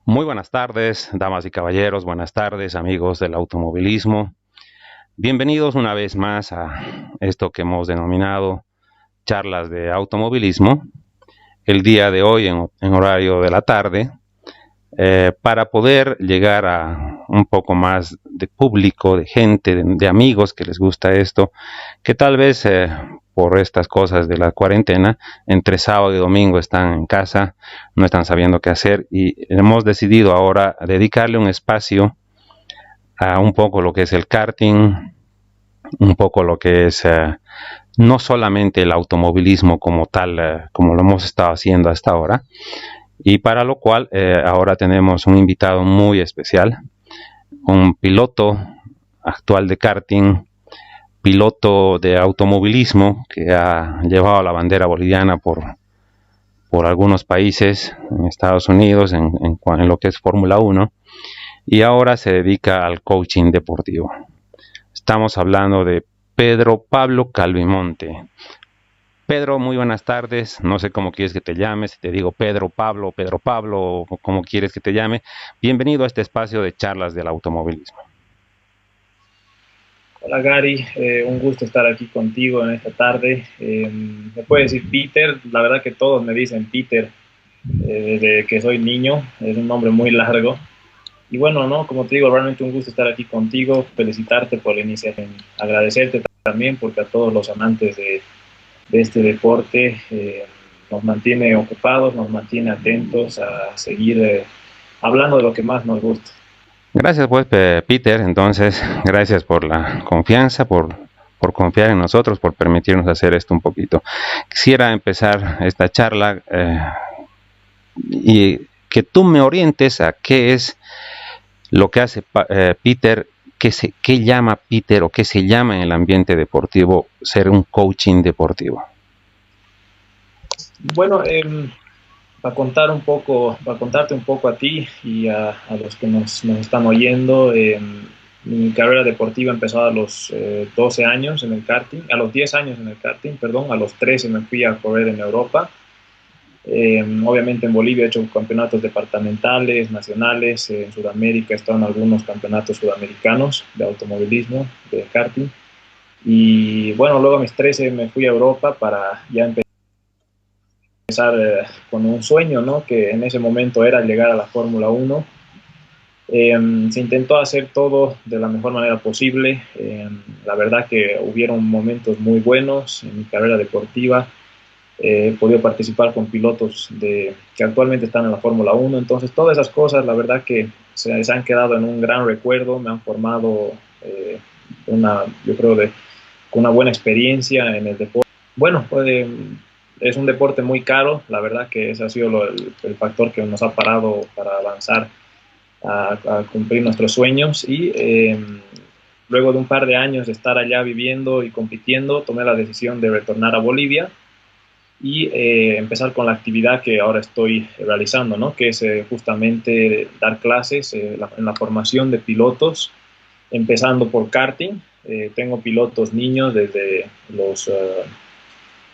Muy buenas tardes, damas y caballeros, buenas tardes, amigos del automovilismo. Bienvenidos una vez más a esto que hemos denominado charlas de automovilismo. El día de hoy en horario de la tarde, para poder llegar a un poco más de público, de gente, de amigos que les gusta esto, que tal vez por estas cosas de la cuarentena, entre sábado y domingo están en casa, no están sabiendo qué hacer y hemos decidido ahora dedicarle un espacio a un poco lo que es el karting, un poco lo que es no solamente el automovilismo como tal, como lo hemos estado haciendo hasta ahora, y para lo cual ahora tenemos un invitado muy especial, un piloto actual de karting, piloto de automovilismo que ha llevado la bandera boliviana por algunos países, en Estados Unidos, en lo que es Fórmula Uno, y ahora se dedica al coaching deportivo. Estamos hablando de Pedro Pablo Calvimonte. Pedro, muy buenas tardes. No sé cómo quieres que te llames, si te digo Pedro Pablo, o cómo quieres que te llame. Bienvenido a este espacio de charlas del automovilismo. Hola Gary, un gusto estar aquí contigo en esta tarde. Me puedes decir Peter, la verdad que todos me dicen Peter desde que soy niño, es un nombre muy largo. Y bueno, no, como te digo, realmente un gusto estar aquí contigo, felicitarte por la iniciativa, agradecerte también porque a todos los amantes de este deporte nos mantiene ocupados, nos mantiene atentos a seguir hablando de lo que más nos gusta. Gracias pues, Peter. Entonces, gracias por la confianza, por confiar en nosotros, por permitirnos hacer esto un poquito. Quisiera empezar esta charla y que tú me orientes a qué es lo que hace Peter, qué llama Peter o qué se llama en el ambiente deportivo ser un coaching deportivo. Bueno, para contarte un poco a ti y a los que nos están oyendo, mi carrera deportiva empezó a los 12 años en el karting, a los 10 años en el karting, perdón, a los 13 me fui a correr en Europa. Obviamente en Bolivia he hecho campeonatos departamentales, nacionales, en Sudamérica he estado en algunos campeonatos sudamericanos de automovilismo, de karting. Y bueno, luego a mis 13 me fui a Europa para ya empezar con un sueño, ¿no? Que en ese momento era llegar a la Fórmula Uno. Se intentó hacer todo de la mejor manera posible. La verdad que hubieron momentos muy buenos en mi carrera deportiva. He podido participar con pilotos que actualmente están en la Fórmula Uno. Entonces, todas esas cosas, la verdad que se han quedado en un gran recuerdo, me han formado yo creo, con una buena experiencia en el deporte. Bueno, es un deporte muy caro, la verdad que ese ha sido el factor que nos ha parado para avanzar a cumplir nuestros sueños y luego de un par de años de estar allá viviendo y compitiendo, tomé la decisión de retornar a Bolivia y empezar con la actividad que ahora estoy realizando, ¿no? Que es justamente dar clases en la formación de pilotos, empezando por karting. Tengo pilotos niños desde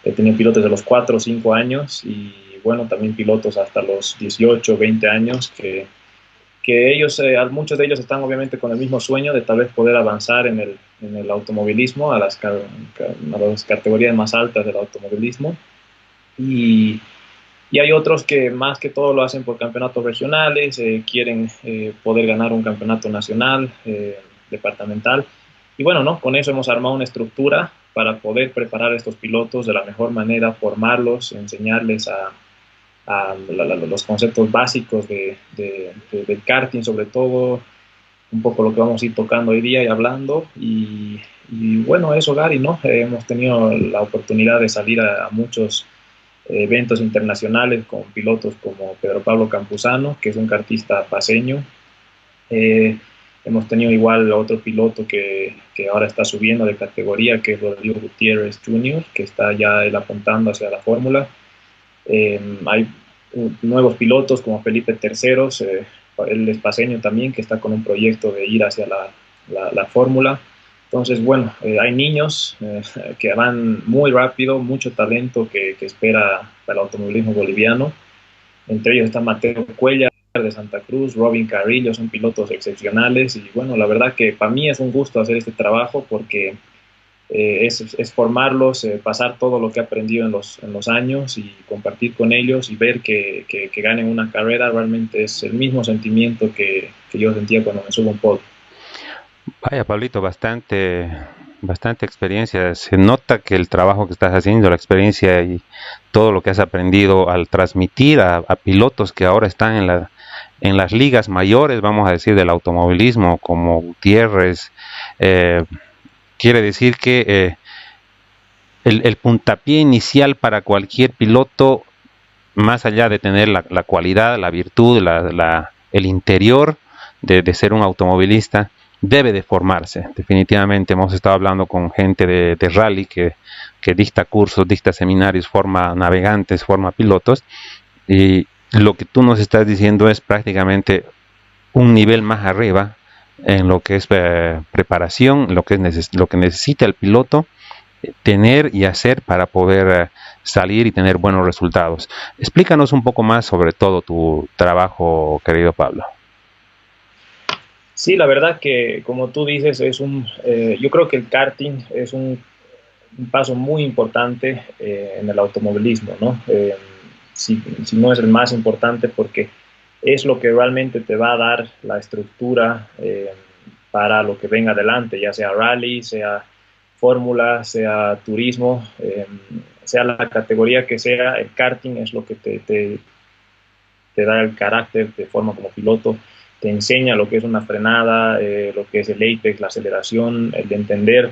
he tenido pilotos de los 4 o 5 años y bueno, también pilotos hasta los 18 20 años que ellos, muchos de ellos están obviamente con el mismo sueño de tal vez poder avanzar en el automovilismo a las categorías más altas del automovilismo. Y, y hay otros que más que todo lo hacen por campeonatos regionales, quieren poder ganar un campeonato nacional, departamental. Y bueno, ¿no? Con eso hemos armado una estructura para poder preparar a estos pilotos de la mejor manera, formarlos, enseñarles los conceptos básicos del karting, sobre todo, un poco lo que vamos a ir tocando hoy día y hablando. Y bueno, eso, Gary, ¿no? Hemos tenido la oportunidad de salir a muchos eventos internacionales con pilotos como Pedro Pablo Campuzano, que es un kartista paseño. Eh, Hemos tenido igual otro piloto que ahora está subiendo de categoría, que es Rodrigo Gutiérrez Jr., que está ya él apuntando hacia la fórmula. Hay nuevos pilotos como Felipe Terceros, él es paseño también, que está con un proyecto de ir hacia la fórmula. Entonces, bueno, hay niños que van muy rápido, mucho talento que espera para el automovilismo boliviano. Entre ellos está Mateo Cuellar, de Santa Cruz, Robin Carrillo, son pilotos excepcionales y bueno, la verdad que para mí es un gusto hacer este trabajo porque es formarlos, pasar todo lo que he aprendido en los años y compartir con ellos y ver que ganen una carrera, realmente es el mismo sentimiento que yo sentía cuando me subo a un podio. Vaya, Pablito, bastante experiencia. Se nota que el trabajo que estás haciendo, la experiencia y todo lo que has aprendido al transmitir a pilotos que ahora están en las ligas mayores, vamos a decir, del automovilismo, como Gutiérrez, eh, quiere decir que el puntapié inicial para cualquier piloto, más allá de tener la cualidad, la virtud, el interior de ser un automovilista, debe de formarse. Definitivamente hemos estado hablando con gente de rally que dicta cursos, dicta seminarios, forma navegantes, forma pilotos, y lo que tú nos estás diciendo es prácticamente un nivel más arriba en lo que es preparación, lo que necesita el piloto tener y hacer para poder salir y tener buenos resultados. Explícanos un poco más sobre todo tu trabajo, querido Pablo. Sí, la verdad que como tú dices, yo creo que el karting es un paso muy importante en el automovilismo, ¿no? Si no es el más importante porque es lo que realmente te va a dar la estructura para lo que venga adelante, ya sea rally, sea fórmula, sea turismo, sea la categoría que sea, el karting es lo que te da el carácter, te forma como piloto, te enseña lo que es una frenada, lo que es el apex, la aceleración, el de entender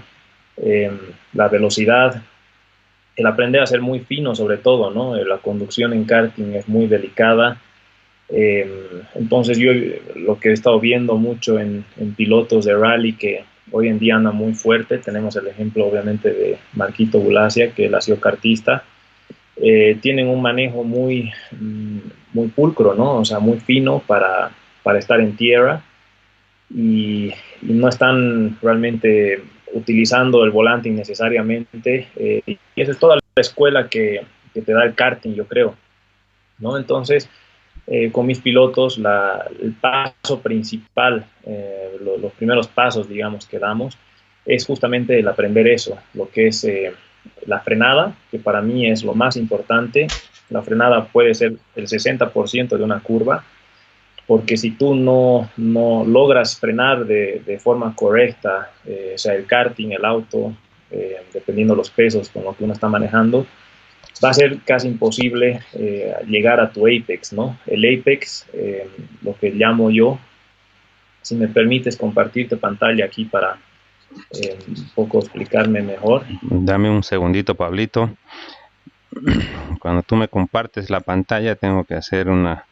eh, la velocidad, el aprender a ser muy fino sobre todo, ¿no? La conducción en karting es muy delicada. Entonces yo lo que he estado viendo mucho en pilotos de rally que hoy en día anda muy fuerte, tenemos el ejemplo obviamente de Marquito Bulacia, que él ha sido kartista, tienen un manejo muy pulcro, ¿no? O sea, muy fino para estar en tierra y no están realmente utilizando el volante innecesariamente. Y esa es toda la escuela que te da el karting, yo creo, ¿no? Entonces, con mis pilotos, el paso principal, los primeros pasos, digamos, que damos, es justamente el aprender eso, lo que es la frenada, que para mí es lo más importante. La frenada puede ser el 60% de una curva, porque si tú no logras frenar de forma correcta, o sea, el karting, el auto, dependiendo los pesos con lo que uno está manejando, va a ser casi imposible llegar a tu apex, ¿no? El apex, lo que llamo yo, si me permites compartirte pantalla aquí para un poco explicarme mejor. Dame un segundito, Pablito. Cuando tú me compartes la pantalla, tengo que hacer una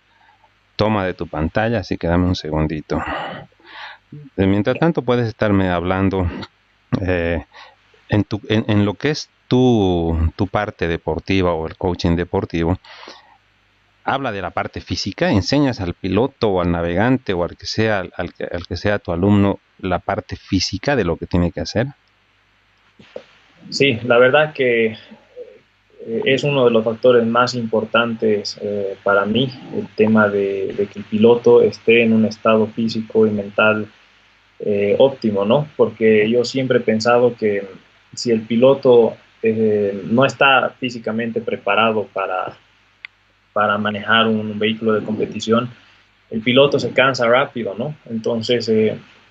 toma de tu pantalla, así que dame un segundito. Mientras tanto, puedes estarme hablando eh, en lo que es tu parte deportiva o el coaching deportivo. Habla de la parte física, enseñas al piloto o al navegante o al que sea, al que sea tu alumno la parte física de lo que tiene que hacer. Sí, la verdad que es uno de los factores más importantes para mí, el tema de que el piloto esté en un estado físico y mental óptimo, ¿no? Porque yo siempre he pensado que si el piloto no está físicamente preparado para manejar un vehículo de competición, el piloto se cansa rápido, ¿no? Entonces,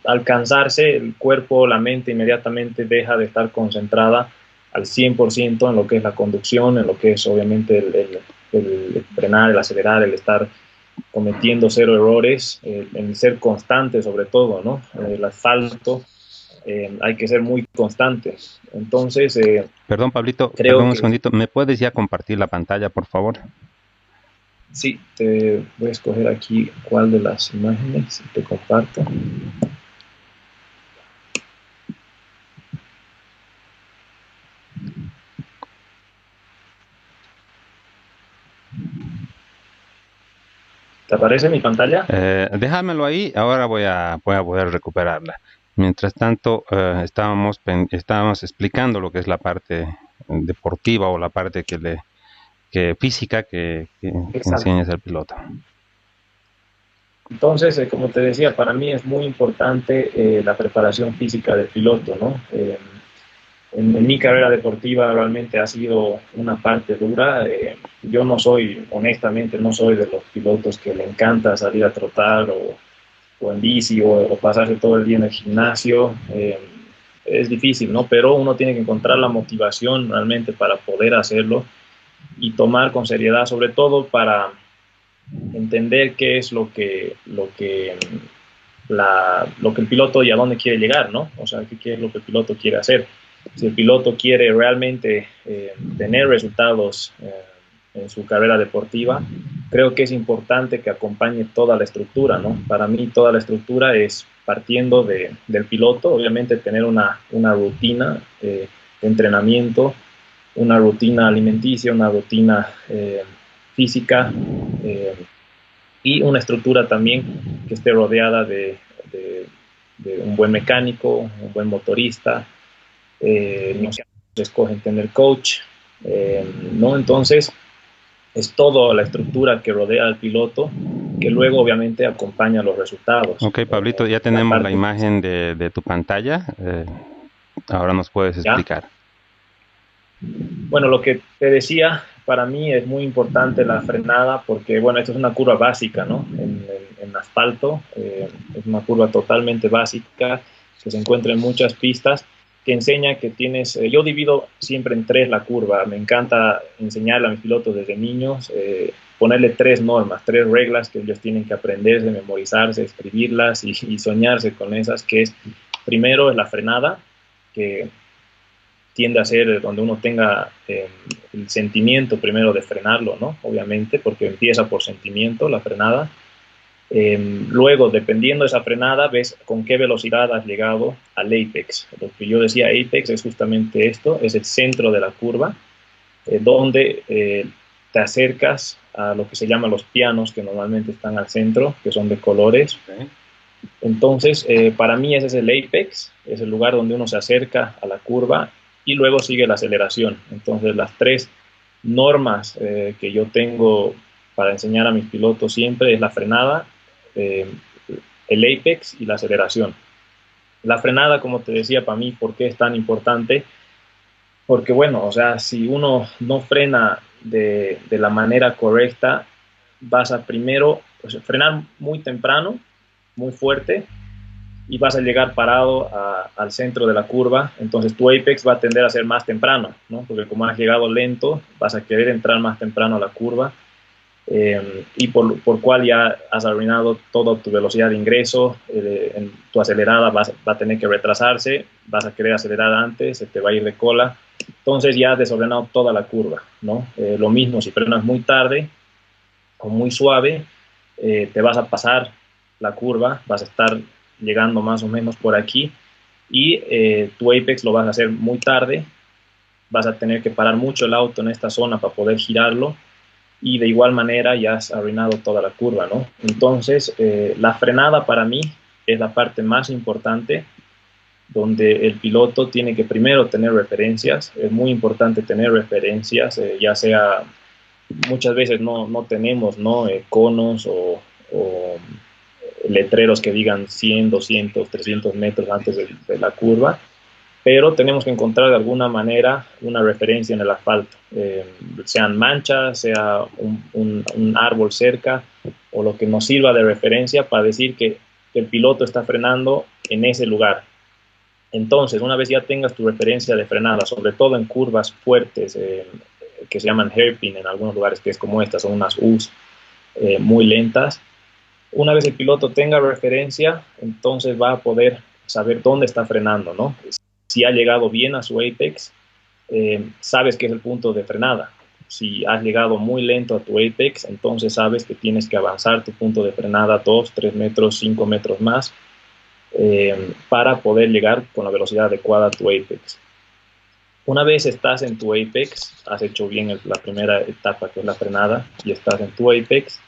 al cansarse, el cuerpo, la mente inmediatamente deja de estar concentrada al 100% en lo que es la conducción, en lo que es obviamente el frenar, el acelerar, el estar cometiendo cero errores, en ser constante sobre todo, ¿no? El asfalto, hay que ser muy constante. Entonces, Perdón, Pablito, perdón creo un que segundito. ¿Me puedes ya compartir la pantalla, por favor? sí, te voy a escoger aquí cuál de las imágenes te comparto. ¿Te aparece mi pantalla? Déjamelo ahí, ahora voy a poder recuperarla. Mientras tanto, estábamos explicando lo que es la parte deportiva o la parte que física que Exacto. enseñas al piloto. Entonces, como te decía, para mí es muy importante la preparación física del piloto, ¿no? En mi carrera deportiva realmente ha sido una parte dura. Yo no soy, honestamente, no soy de los pilotos que le encanta salir a trotar o en bici o pasarse todo el día en el gimnasio. Es difícil, ¿no? Pero uno tiene que encontrar la motivación realmente para poder hacerlo y tomar con seriedad, sobre todo para entender qué es lo que el piloto y a dónde quiere llegar, ¿no? O sea, qué es lo que el piloto quiere hacer. Si el piloto quiere realmente tener resultados en su carrera deportiva, creo que es importante que acompañe toda la estructura, ¿no? Para mí toda la estructura es partiendo del piloto, obviamente tener una rutina de entrenamiento, una rutina alimenticia, una rutina física, eh, y una estructura también que esté rodeada de un buen mecánico, un buen motorista, no sé, escogen tener coach, ¿no? Entonces, es toda la estructura que rodea al piloto que luego obviamente acompaña los resultados. Ok, Pablito, ya La tenemos la parte, imagen de tu pantalla. Ahora nos puedes ¿ya? explicar. Bueno, lo que te decía, para mí es muy importante la frenada porque, bueno, esta es una curva básica, ¿no? En asfalto, es una curva totalmente básica que se encuentra en muchas pistas que enseña que tienes, yo divido siempre en tres la curva, me encanta enseñarle a mis pilotos desde niños, ponerle tres normas, tres reglas que ellos tienen que aprenderse, memorizarse, escribirlas y soñarse con esas, que es, primero es la frenada, que tiende a ser donde uno tenga el sentimiento primero de frenarlo, ¿no? Obviamente, porque empieza por sentimiento la frenada. Luego, dependiendo de esa frenada, ves con qué velocidad has llegado al apex. Lo que yo decía apex es justamente esto, es el centro de la curva, donde te acercas a lo que se llaman los pianos, que normalmente están al centro, que son de colores. Okay. Entonces, para mí ese es el apex, es el lugar donde uno se acerca a la curva y luego sigue la aceleración. Entonces, las tres normas que yo tengo para enseñar a mis pilotos siempre es la frenada, eh, el apex y la aceleración. La frenada, como te decía, para mí, ¿por qué es tan importante? Porque, bueno, o sea, si uno no frena de la manera correcta, vas a primero pues, frenar muy temprano, muy fuerte, y vas a llegar parado al centro de la curva, entonces tu apex va a tender a ser más temprano, ¿no? Porque como has llegado lento, vas a querer entrar más temprano a la curva, y por cual ya has arruinado toda tu velocidad de ingreso, en tu acelerada va a tener que retrasarse, vas a querer acelerar antes, se te va a ir de cola, entonces ya has desordenado toda la curva, ¿no? Lo mismo si frenas muy tarde o muy suave, te vas a pasar la curva, vas a estar llegando más o menos por aquí y tu apex lo vas a hacer muy tarde, vas a tener que parar mucho el auto en esta zona para poder girarlo y de igual manera ya has arruinado toda la curva, ¿no? Entonces, la frenada para mí es la parte más importante donde el piloto tiene que primero tener referencias, es muy importante tener referencias, ya sea muchas veces no tenemos ¿no? Conos o letreros que digan 100, 200, 300 metros antes de la curva, pero tenemos que encontrar de alguna manera una referencia en el asfalto, sean manchas, sea un árbol cerca o lo que nos sirva de referencia para decir que el piloto está frenando en ese lugar. Entonces, una vez ya tengas tu referencia de frenada, sobre todo en curvas fuertes, que se llaman hairpin en algunos lugares, que es como estas, son unas U's muy lentas. Una vez el piloto tenga referencia, entonces va a poder saber dónde está frenando, ¿no? Si ha llegado bien a su apex, sabes que es el punto de frenada. Si has llegado muy lento a tu apex, entonces sabes que tienes que avanzar tu punto de frenada 2, 3 metros, 5 metros más para poder llegar con la velocidad adecuada a tu apex. Una vez estás en tu apex, has hecho bien la primera etapa que es la frenada y estás en tu apex,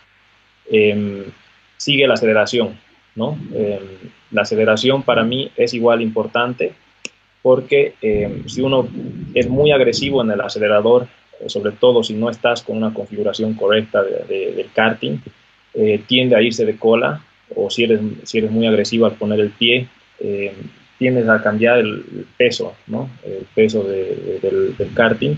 sigue la aceleración, ¿no? La aceleración para mí es igual importante porque si uno es muy agresivo en el acelerador, sobre todo si no estás con una configuración correcta del karting, tiende a irse de cola o si eres muy agresivo al poner el pie, tiendes a cambiar el peso, ¿no? El peso del karting.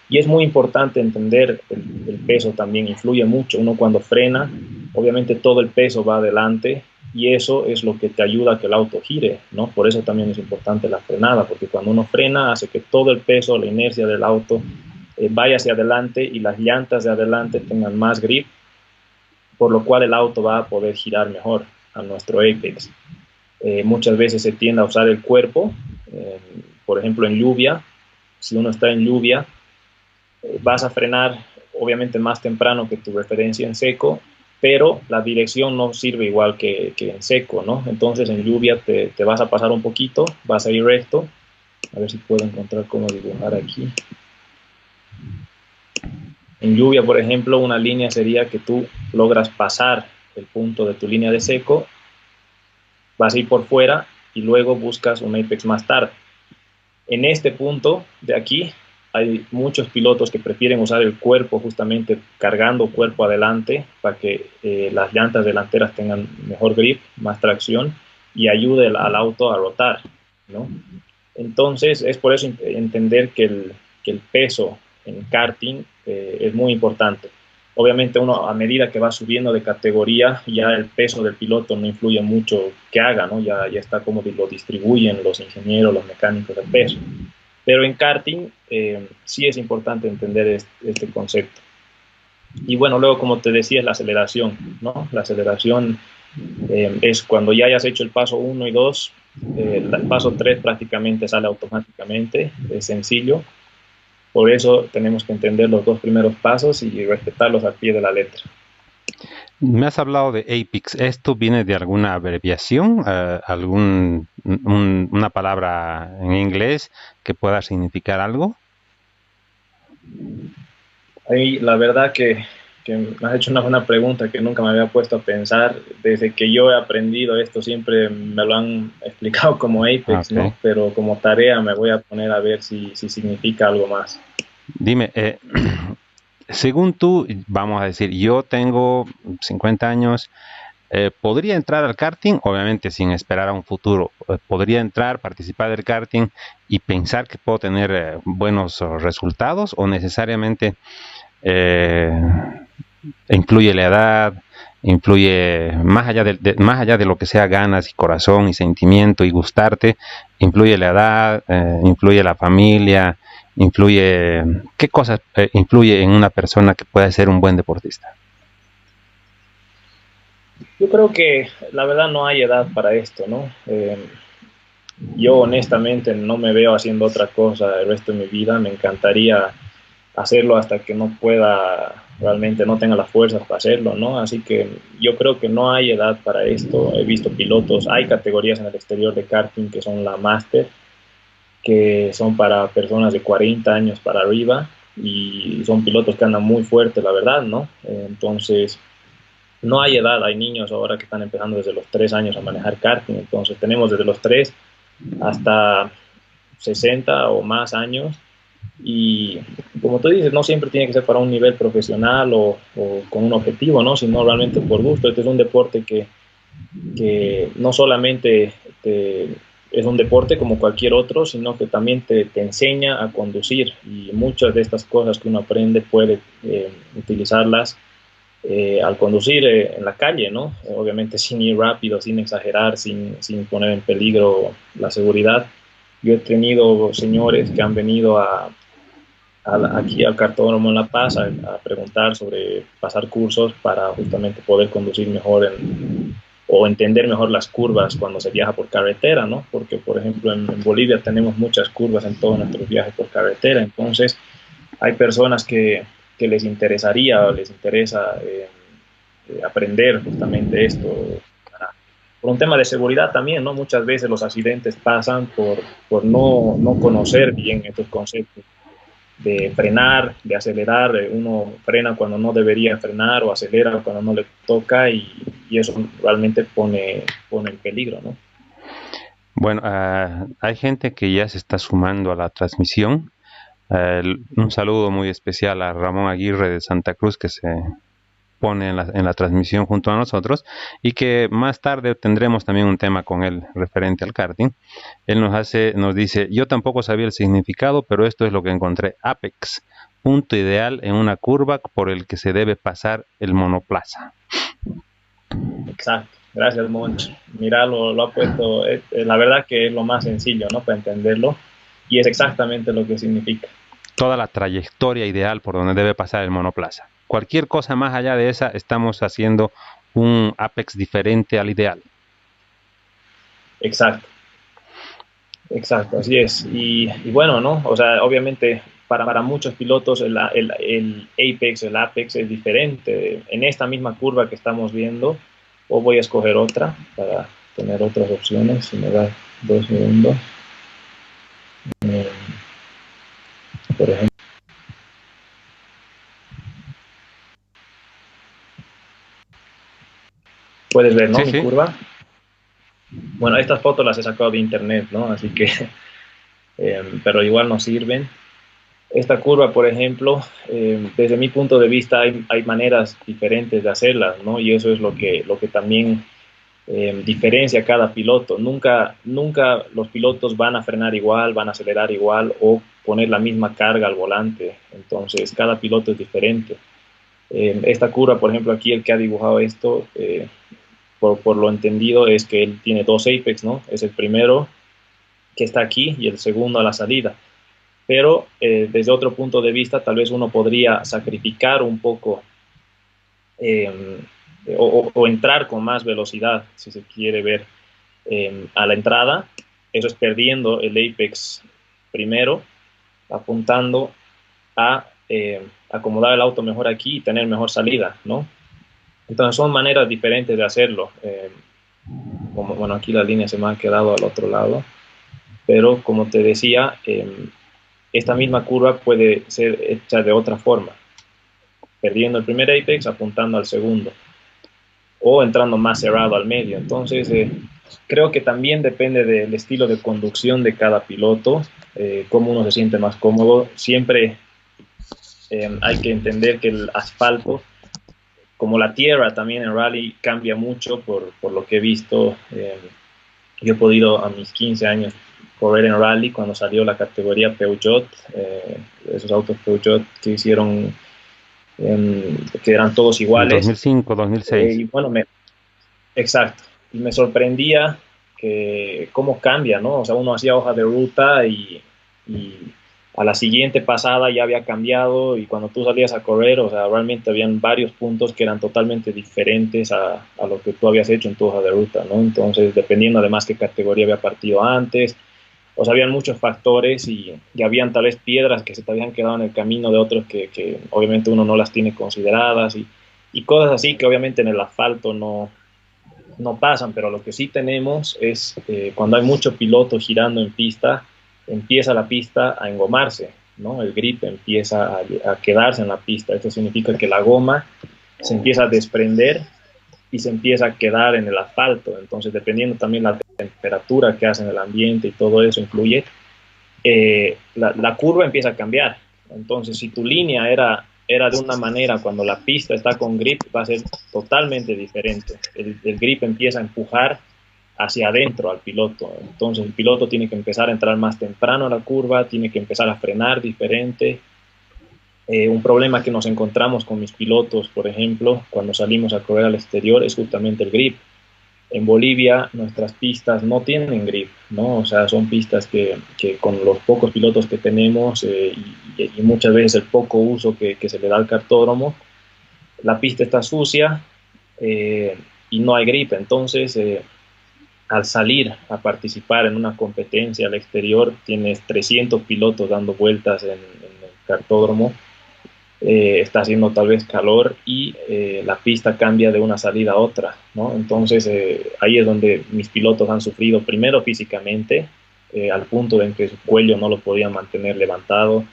Y es muy importante entender el peso también, influye mucho. Uno cuando frena, obviamente todo el peso va adelante y eso es lo que te ayuda a que el auto gire, ¿no? Por eso también es importante la frenada, porque cuando uno frena hace que todo el peso, la inercia del auto vaya hacia adelante y las llantas de adelante tengan más grip, por lo cual el auto va a poder girar mejor a nuestro apex. Muchas veces se tiende a usar el cuerpo, por ejemplo en lluvia, si uno está en lluvia, vas a frenar obviamente más temprano que tu referencia en seco, pero la dirección no sirve igual que en seco, ¿no? Entonces en lluvia te vas a pasar un poquito, vas a ir recto, a ver si puedo encontrar cómo dibujar aquí. En lluvia, por ejemplo, una línea sería que tú logras pasar el punto de tu línea de seco, vas a ir por fuera y luego buscas un apex más tarde. En este punto de aquí hay muchos pilotos que prefieren usar el cuerpo justamente cargando cuerpo adelante para que las llantas delanteras tengan mejor grip, más tracción y ayude al auto a rotar, ¿no? Entonces es por eso entender que el peso en karting es muy importante. Obviamente uno a medida que va subiendo de categoría, ya el peso del piloto no influye mucho que haga, ¿no? Ya está como lo distribuyen los ingenieros, los mecánicos del peso. Pero en karting sí es importante entender este concepto. Y bueno, luego como te decía es la aceleración, ¿no? La aceleración es cuando ya hayas hecho el paso 1 y 2, el paso 3 prácticamente sale automáticamente, es sencillo. Por eso tenemos que entender los dos primeros pasos y respetarlos al pie de la letra. Me has hablado de APEX. ¿Esto viene de alguna abreviación? Una palabra en inglés que pueda significar algo? Ahí, la verdad que me has hecho una buena pregunta que nunca me había puesto a pensar. Desde que yo he aprendido esto siempre me lo han explicado como Apex, Okay. ¿no? Pero como tarea me voy a poner a ver si significa algo más. Dime, según tú, vamos a decir, yo tengo 50 años, ¿podría entrar al karting? Obviamente sin esperar a un futuro. ¿Podría entrar, participar del karting y pensar que puedo tener buenos resultados? ¿O necesariamente eh, influye la edad, influye más allá de lo que sea ganas y corazón y sentimiento y gustarte, influye la edad, influye la familia, influye, ¿qué cosas influye en una persona que pueda ser un buen deportista? Yo creo que la verdad no hay edad para esto, ¿no? Yo honestamente no me veo haciendo otra cosa el resto de mi vida. Me encantaría hacerlo hasta que no pueda, realmente no tenga las fuerzas para hacerlo, ¿no? Así que yo creo que no hay edad para esto. He visto pilotos, hay categorías en el exterior de karting que son la Master, que son para personas de 40 años para arriba y son pilotos que andan muy fuerte, la verdad, ¿no? Entonces, no hay edad, hay niños ahora que están empezando desde los 3 años a manejar karting, entonces tenemos desde los 3 hasta 60 o más años y como tú dices, no siempre tiene que ser para un nivel profesional o con un objetivo, ¿no? Sino realmente por gusto. Este es un deporte que no solamente es un deporte como cualquier otro, sino que también te enseña a conducir y muchas de estas cosas que uno aprende puede utilizarlas al conducir en la calle, ¿no? Obviamente sin ir rápido, sin exagerar, sin poner en peligro la seguridad. Yo he tenido señores que han venido aquí al cartódromo en La Paz a preguntar sobre pasar cursos para justamente poder conducir mejor o entender mejor las curvas cuando se viaja por carretera, ¿no? Porque, por ejemplo, en Bolivia tenemos muchas curvas en todos nuestros viajes por carretera, entonces hay personas que les interesaría o les interesa aprender justamente esto por un tema de seguridad también, ¿no? Muchas veces los accidentes pasan por no conocer bien estos conceptos de frenar, de acelerar, uno frena cuando no debería frenar o acelera cuando no le toca y eso realmente pone en peligro, ¿no? Bueno, hay gente que ya se está sumando a la transmisión. Un saludo muy especial a Ramón Aguirre de Santa Cruz, que se pone en la transmisión junto a nosotros, y que más tarde tendremos también un tema con él referente al karting. Él nos dice, yo tampoco sabía el significado, pero esto es lo que encontré: apex, punto ideal en una curva por el que se debe pasar el monoplaza. Exacto, gracias Monch. Mira, lo ha puesto, la verdad que es lo más sencillo, ¿no? Para entenderlo, y es exactamente lo que significa. Toda la trayectoria ideal por donde debe pasar el monoplaza. Cualquier cosa más allá de esa, estamos haciendo un apex diferente al ideal. Exacto, exacto, así es. Y bueno, ¿no? O sea, obviamente para muchos pilotos el apex, el apex es diferente. En esta misma curva que estamos viendo, o voy a escoger otra para tener otras opciones, si me da 2 segundos. Por ejemplo. Puedes ver, ¿no? Sí, Mi sí. curva. Bueno, estas fotos las he sacado de internet, ¿no? Así que, pero igual nos sirven. Esta curva, por ejemplo, desde mi punto de vista hay maneras diferentes de hacerla, ¿no? Y eso es lo que también diferencia a cada piloto. Nunca los pilotos van a frenar igual, van a acelerar igual o poner la misma carga al volante. Entonces, cada piloto es diferente. Esta curva, por ejemplo, aquí el que ha dibujado esto, por lo entendido, es que él tiene 2 apex, ¿no? Es el primero que está aquí y el segundo a la salida. Pero desde otro punto de vista, tal vez uno podría sacrificar un poco o entrar con más velocidad, si se quiere ver, a la entrada. Eso es perdiendo el apex primero, apuntando a acomodar el auto mejor aquí y tener mejor salida, ¿no? Entonces son maneras diferentes de hacerlo. Como, bueno, aquí la línea se me ha quedado al otro lado, pero como te decía, esta misma curva puede ser hecha de otra forma, perdiendo el primer apex, apuntando al segundo, o entrando más cerrado al medio. Entonces, creo que también depende del estilo de conducción de cada piloto, cómo uno se siente más cómodo. Siempre hay que entender que el asfalto, como la tierra también en rally, cambia mucho por lo que he visto. Yo he podido a mis 15 años correr en rally cuando salió la categoría Peugeot, esos autos Peugeot que hicieron, que eran todos iguales. 2005, 2006. Y bueno, exacto. Y me sorprendía que cómo cambia, ¿no? O sea, uno hacía hoja de ruta y a la siguiente pasada ya había cambiado, y cuando tú salías a correr, o sea, realmente habían varios puntos que eran totalmente diferentes a lo que tú habías hecho en tu hoja de ruta, ¿no? Entonces, dependiendo además qué categoría había partido antes, o sea, habían muchos factores y habían tal vez piedras que se te habían quedado en el camino de otros que obviamente uno no las tiene consideradas, y cosas así que obviamente en el asfalto no pasan. Pero lo que sí tenemos es cuando hay mucho piloto girando en pista, empieza la pista a engomarse, ¿no? El grip empieza a quedarse en la pista. Esto significa que la goma se empieza a desprender y se empieza a quedar en el asfalto. Entonces, dependiendo también la temperatura que hace en el ambiente y todo eso influye, la curva empieza a cambiar. Entonces, si tu línea era de una manera, cuando la pista está con grip va a ser totalmente diferente. El grip empieza a empujar hacia adentro al piloto. Entonces, el piloto tiene que empezar a entrar más temprano a la curva, tiene que empezar a frenar diferente. Un problema que nos encontramos con mis pilotos, por ejemplo, cuando salimos a correr al exterior, es justamente el grip. En Bolivia nuestras pistas no tienen grip, ¿no? O sea, son pistas que con los pocos pilotos que tenemos y muchas veces el poco uso que se le da al cartódromo, la pista está sucia y no hay grip. Entonces, al salir a participar en una competencia al exterior, tienes 300 pilotos dando vueltas en el cartódromo. Está haciendo tal vez calor y la pista cambia de una salida a otra, ¿no? Entonces ahí es donde mis pilotos han sufrido primero físicamente, al punto de que su cuello no lo podían mantener levantado,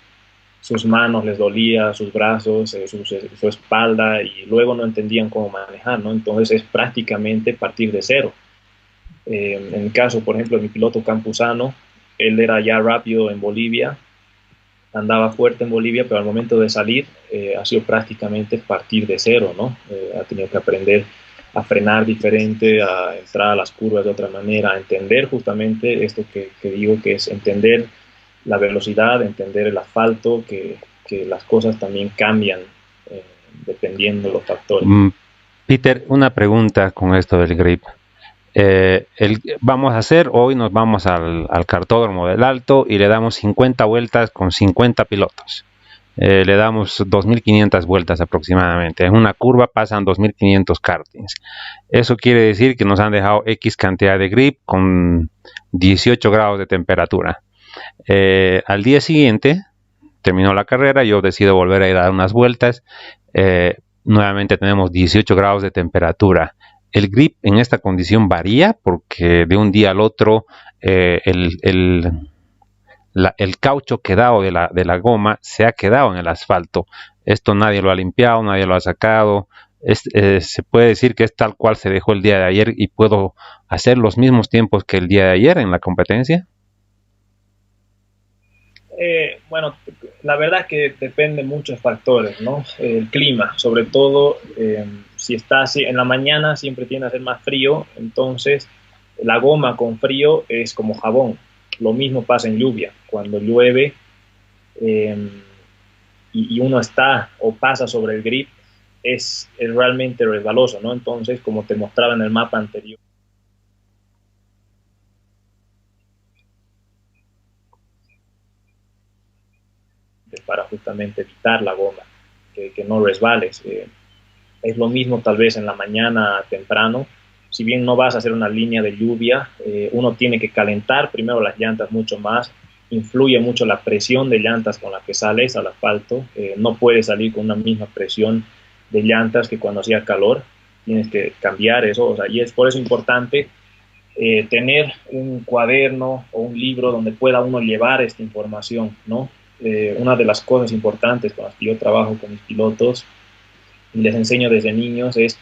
sus manos les dolía, sus brazos, su espalda, y luego no entendían cómo manejar, ¿no? Entonces es prácticamente partir de cero. En el caso, por ejemplo, de mi piloto Campuzano, él era ya rápido en Bolivia, andaba fuerte en Bolivia, pero al momento de salir ha sido prácticamente partir de cero, ¿no? Ha tenido que aprender a frenar diferente, a entrar a las curvas de otra manera, a entender justamente esto que digo, que es entender la velocidad, entender el asfalto, que las cosas también cambian eh, dependiendo de los factores. Peter, una pregunta con esto del grip. Vamos a hacer, hoy nos vamos al cartódromo del Alto y le damos 50 vueltas con 50 pilotos. Le damos 2.500 vueltas aproximadamente. En una curva pasan 2.500 kartings. Eso quiere decir que nos han dejado X cantidad de grip con 18 grados de temperatura. Al día siguiente, terminó la carrera, yo decido volver a ir a dar unas vueltas. Nuevamente tenemos 18 grados de temperatura. El grip en esta condición varía porque de un día al otro el caucho quedado de la goma se ha quedado en el asfalto. Esto nadie lo ha limpiado, nadie lo ha sacado. Se puede decir que es tal cual se dejó el día de ayer y puedo hacer los mismos tiempos que el día de ayer en la competencia. Bueno, la verdad es que depende de muchos factores, ¿no? El clima, sobre todo, si está así, en la mañana siempre tiende a ser más frío, entonces la goma con frío es como jabón. Lo mismo pasa en lluvia. Cuando llueve y uno está o pasa sobre el grip, es realmente resbaloso, ¿no? Entonces, como te mostraba en el mapa anterior, para justamente evitar la goma, que no resbales. Es lo mismo tal vez en la mañana temprano. Si bien no vas a hacer una línea de lluvia, uno tiene que calentar primero las llantas mucho más. Influye mucho la presión de llantas con la que sales al asfalto. No puedes salir con una misma presión de llantas que cuando hacía calor. Tienes que cambiar eso. O sea, y es por eso importante tener un cuaderno o un libro donde pueda uno llevar esta información, ¿no? Una de las cosas importantes con las que yo trabajo con mis pilotos y les enseño desde niños es,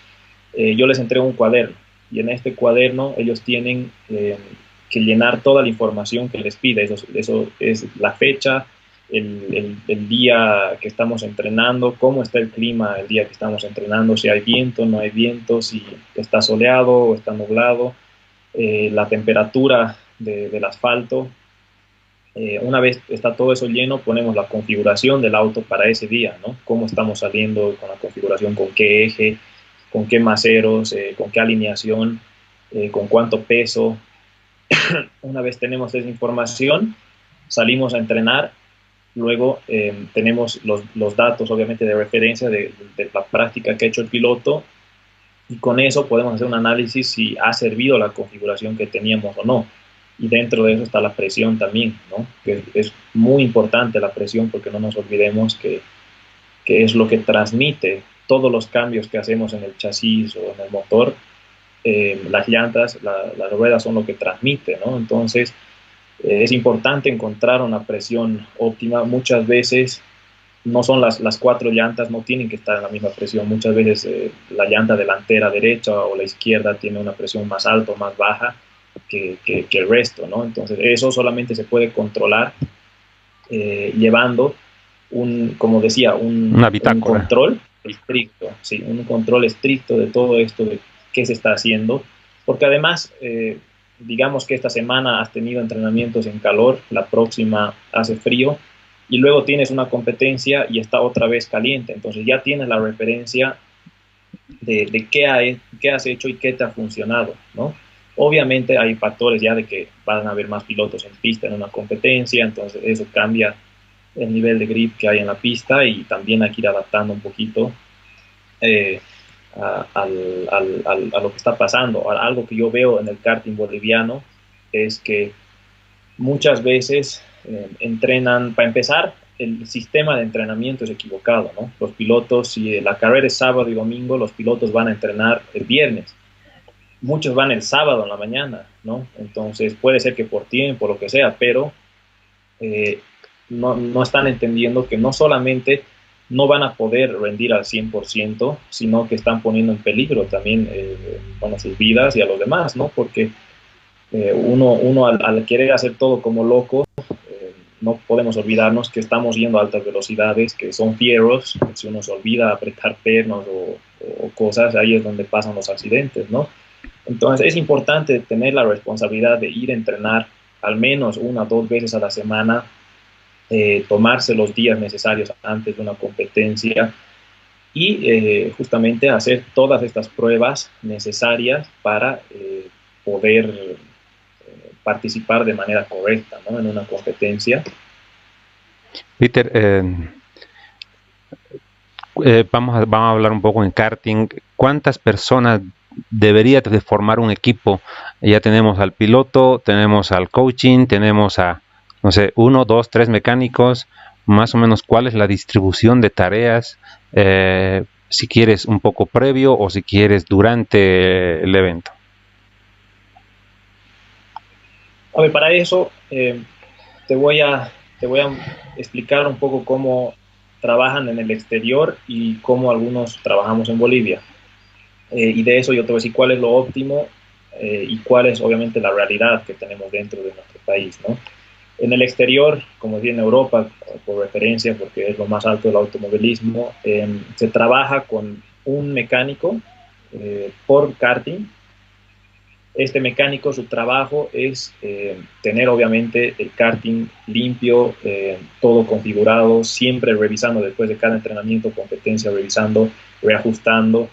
yo les entrego un cuaderno y en este cuaderno ellos tienen que llenar toda la información que les pide. Eso es la fecha, el día que estamos entrenando, cómo está el clima el día que estamos entrenando, si hay viento, no hay viento, si está soleado o está nublado, la temperatura del asfalto. Una vez está todo eso lleno, ponemos la configuración del auto para ese día, ¿no? Cómo estamos saliendo con la configuración, con qué eje, con qué maceros, con qué alineación, con cuánto peso. Una vez tenemos esa información, salimos a entrenar, luego tenemos los datos, obviamente, de referencia de la práctica que ha hecho el piloto, y con eso podemos hacer un análisis si ha servido la configuración que teníamos o no. Y dentro de eso está la presión también, ¿no? Que es muy importante la presión, porque no nos olvidemos que es lo que transmite todos los cambios que hacemos en el chasis o en el motor. Las llantas, las ruedas son lo que transmite, ¿no? Entonces es importante encontrar una presión óptima. Muchas veces no son las cuatro llantas, no tienen que estar en la misma presión. Muchas veces la llanta delantera derecha o la izquierda tiene una presión más alta o más baja que el resto, ¿no? Entonces eso solamente se puede controlar llevando como decía, un control estricto, sí, un control estricto de todo esto, de qué se está haciendo, porque además, digamos que esta semana has tenido entrenamientos en calor, la próxima hace frío, y luego tienes una competencia y está otra vez caliente, entonces ya tienes la referencia de qué has hecho y qué te ha funcionado, ¿no? Obviamente hay factores ya de que van a haber más pilotos en pista en una competencia, entonces eso cambia el nivel de grip que hay en la pista, y también hay que ir adaptando un poquito a lo que está pasando. Algo que yo veo en el karting boliviano es que muchas veces entrenan, para empezar, el sistema de entrenamiento es equivocado, ¿no? Los pilotos, si la carrera es sábado y domingo, los pilotos van a entrenar el viernes. Muchos van el sábado en la mañana, ¿no? Entonces puede ser que por tiempo, lo que sea, pero no están entendiendo que no solamente no van a poder rendir al 100%, sino que están poniendo en peligro también sus vidas y a los demás, ¿no? Porque uno al querer hacer todo como loco, no podemos olvidarnos que estamos yendo a altas velocidades, que son fieros, si uno se olvida apretar pernos o cosas, ahí es donde pasan los accidentes, ¿no? Entonces es importante tener la responsabilidad de ir a entrenar al menos 1 o 2 veces a la semana, tomarse los días necesarios antes de una competencia y justamente hacer todas estas pruebas necesarias para poder participar de manera correcta, ¿no?, en una competencia. Peter, vamos a hablar un poco en karting. ¿Cuántas personas debería de formar un equipo? Ya tenemos al piloto, tenemos al coaching, tenemos a, no sé, 1, 2, 3 mecánicos. Más o menos, ¿cuál es la distribución de tareas? Si quieres un poco previo o si quieres durante el evento. A ver, para eso te voy a explicar un poco cómo trabajan en el exterior y cómo algunos trabajamos en Bolivia. Y de eso yo te voy a decir cuál es lo óptimo y cuál es obviamente la realidad que tenemos dentro de nuestro país, ¿no? En el exterior, como decía, en Europa, por referencia, porque es lo más alto del automovilismo, se trabaja con un mecánico por karting. Este mecánico, su trabajo es tener obviamente el karting limpio, todo configurado, siempre revisando después de cada entrenamiento, competencia, revisando, reajustando,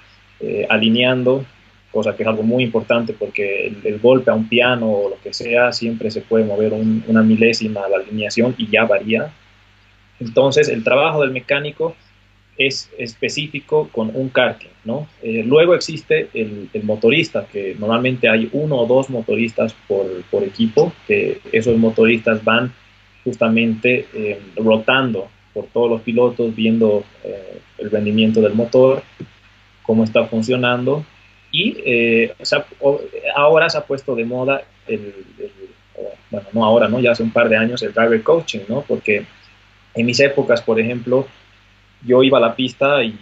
alineando, cosa que es algo muy importante porque el golpe a un piano o lo que sea, siempre se puede mover una milésima la alineación y ya varía. Entonces, el trabajo del mecánico es específico con un karting, ¿no? Luego existe el motorista, que normalmente hay 1 o 2 motoristas por equipo, que esos motoristas van justamente rotando por todos los pilotos, viendo el rendimiento del motor, cómo está funcionando, y ahora se ha puesto de moda bueno, no ahora, ¿no? Ya hace un par de años el driver coaching, ¿no? Porque en mis épocas, por ejemplo, yo iba a la pista y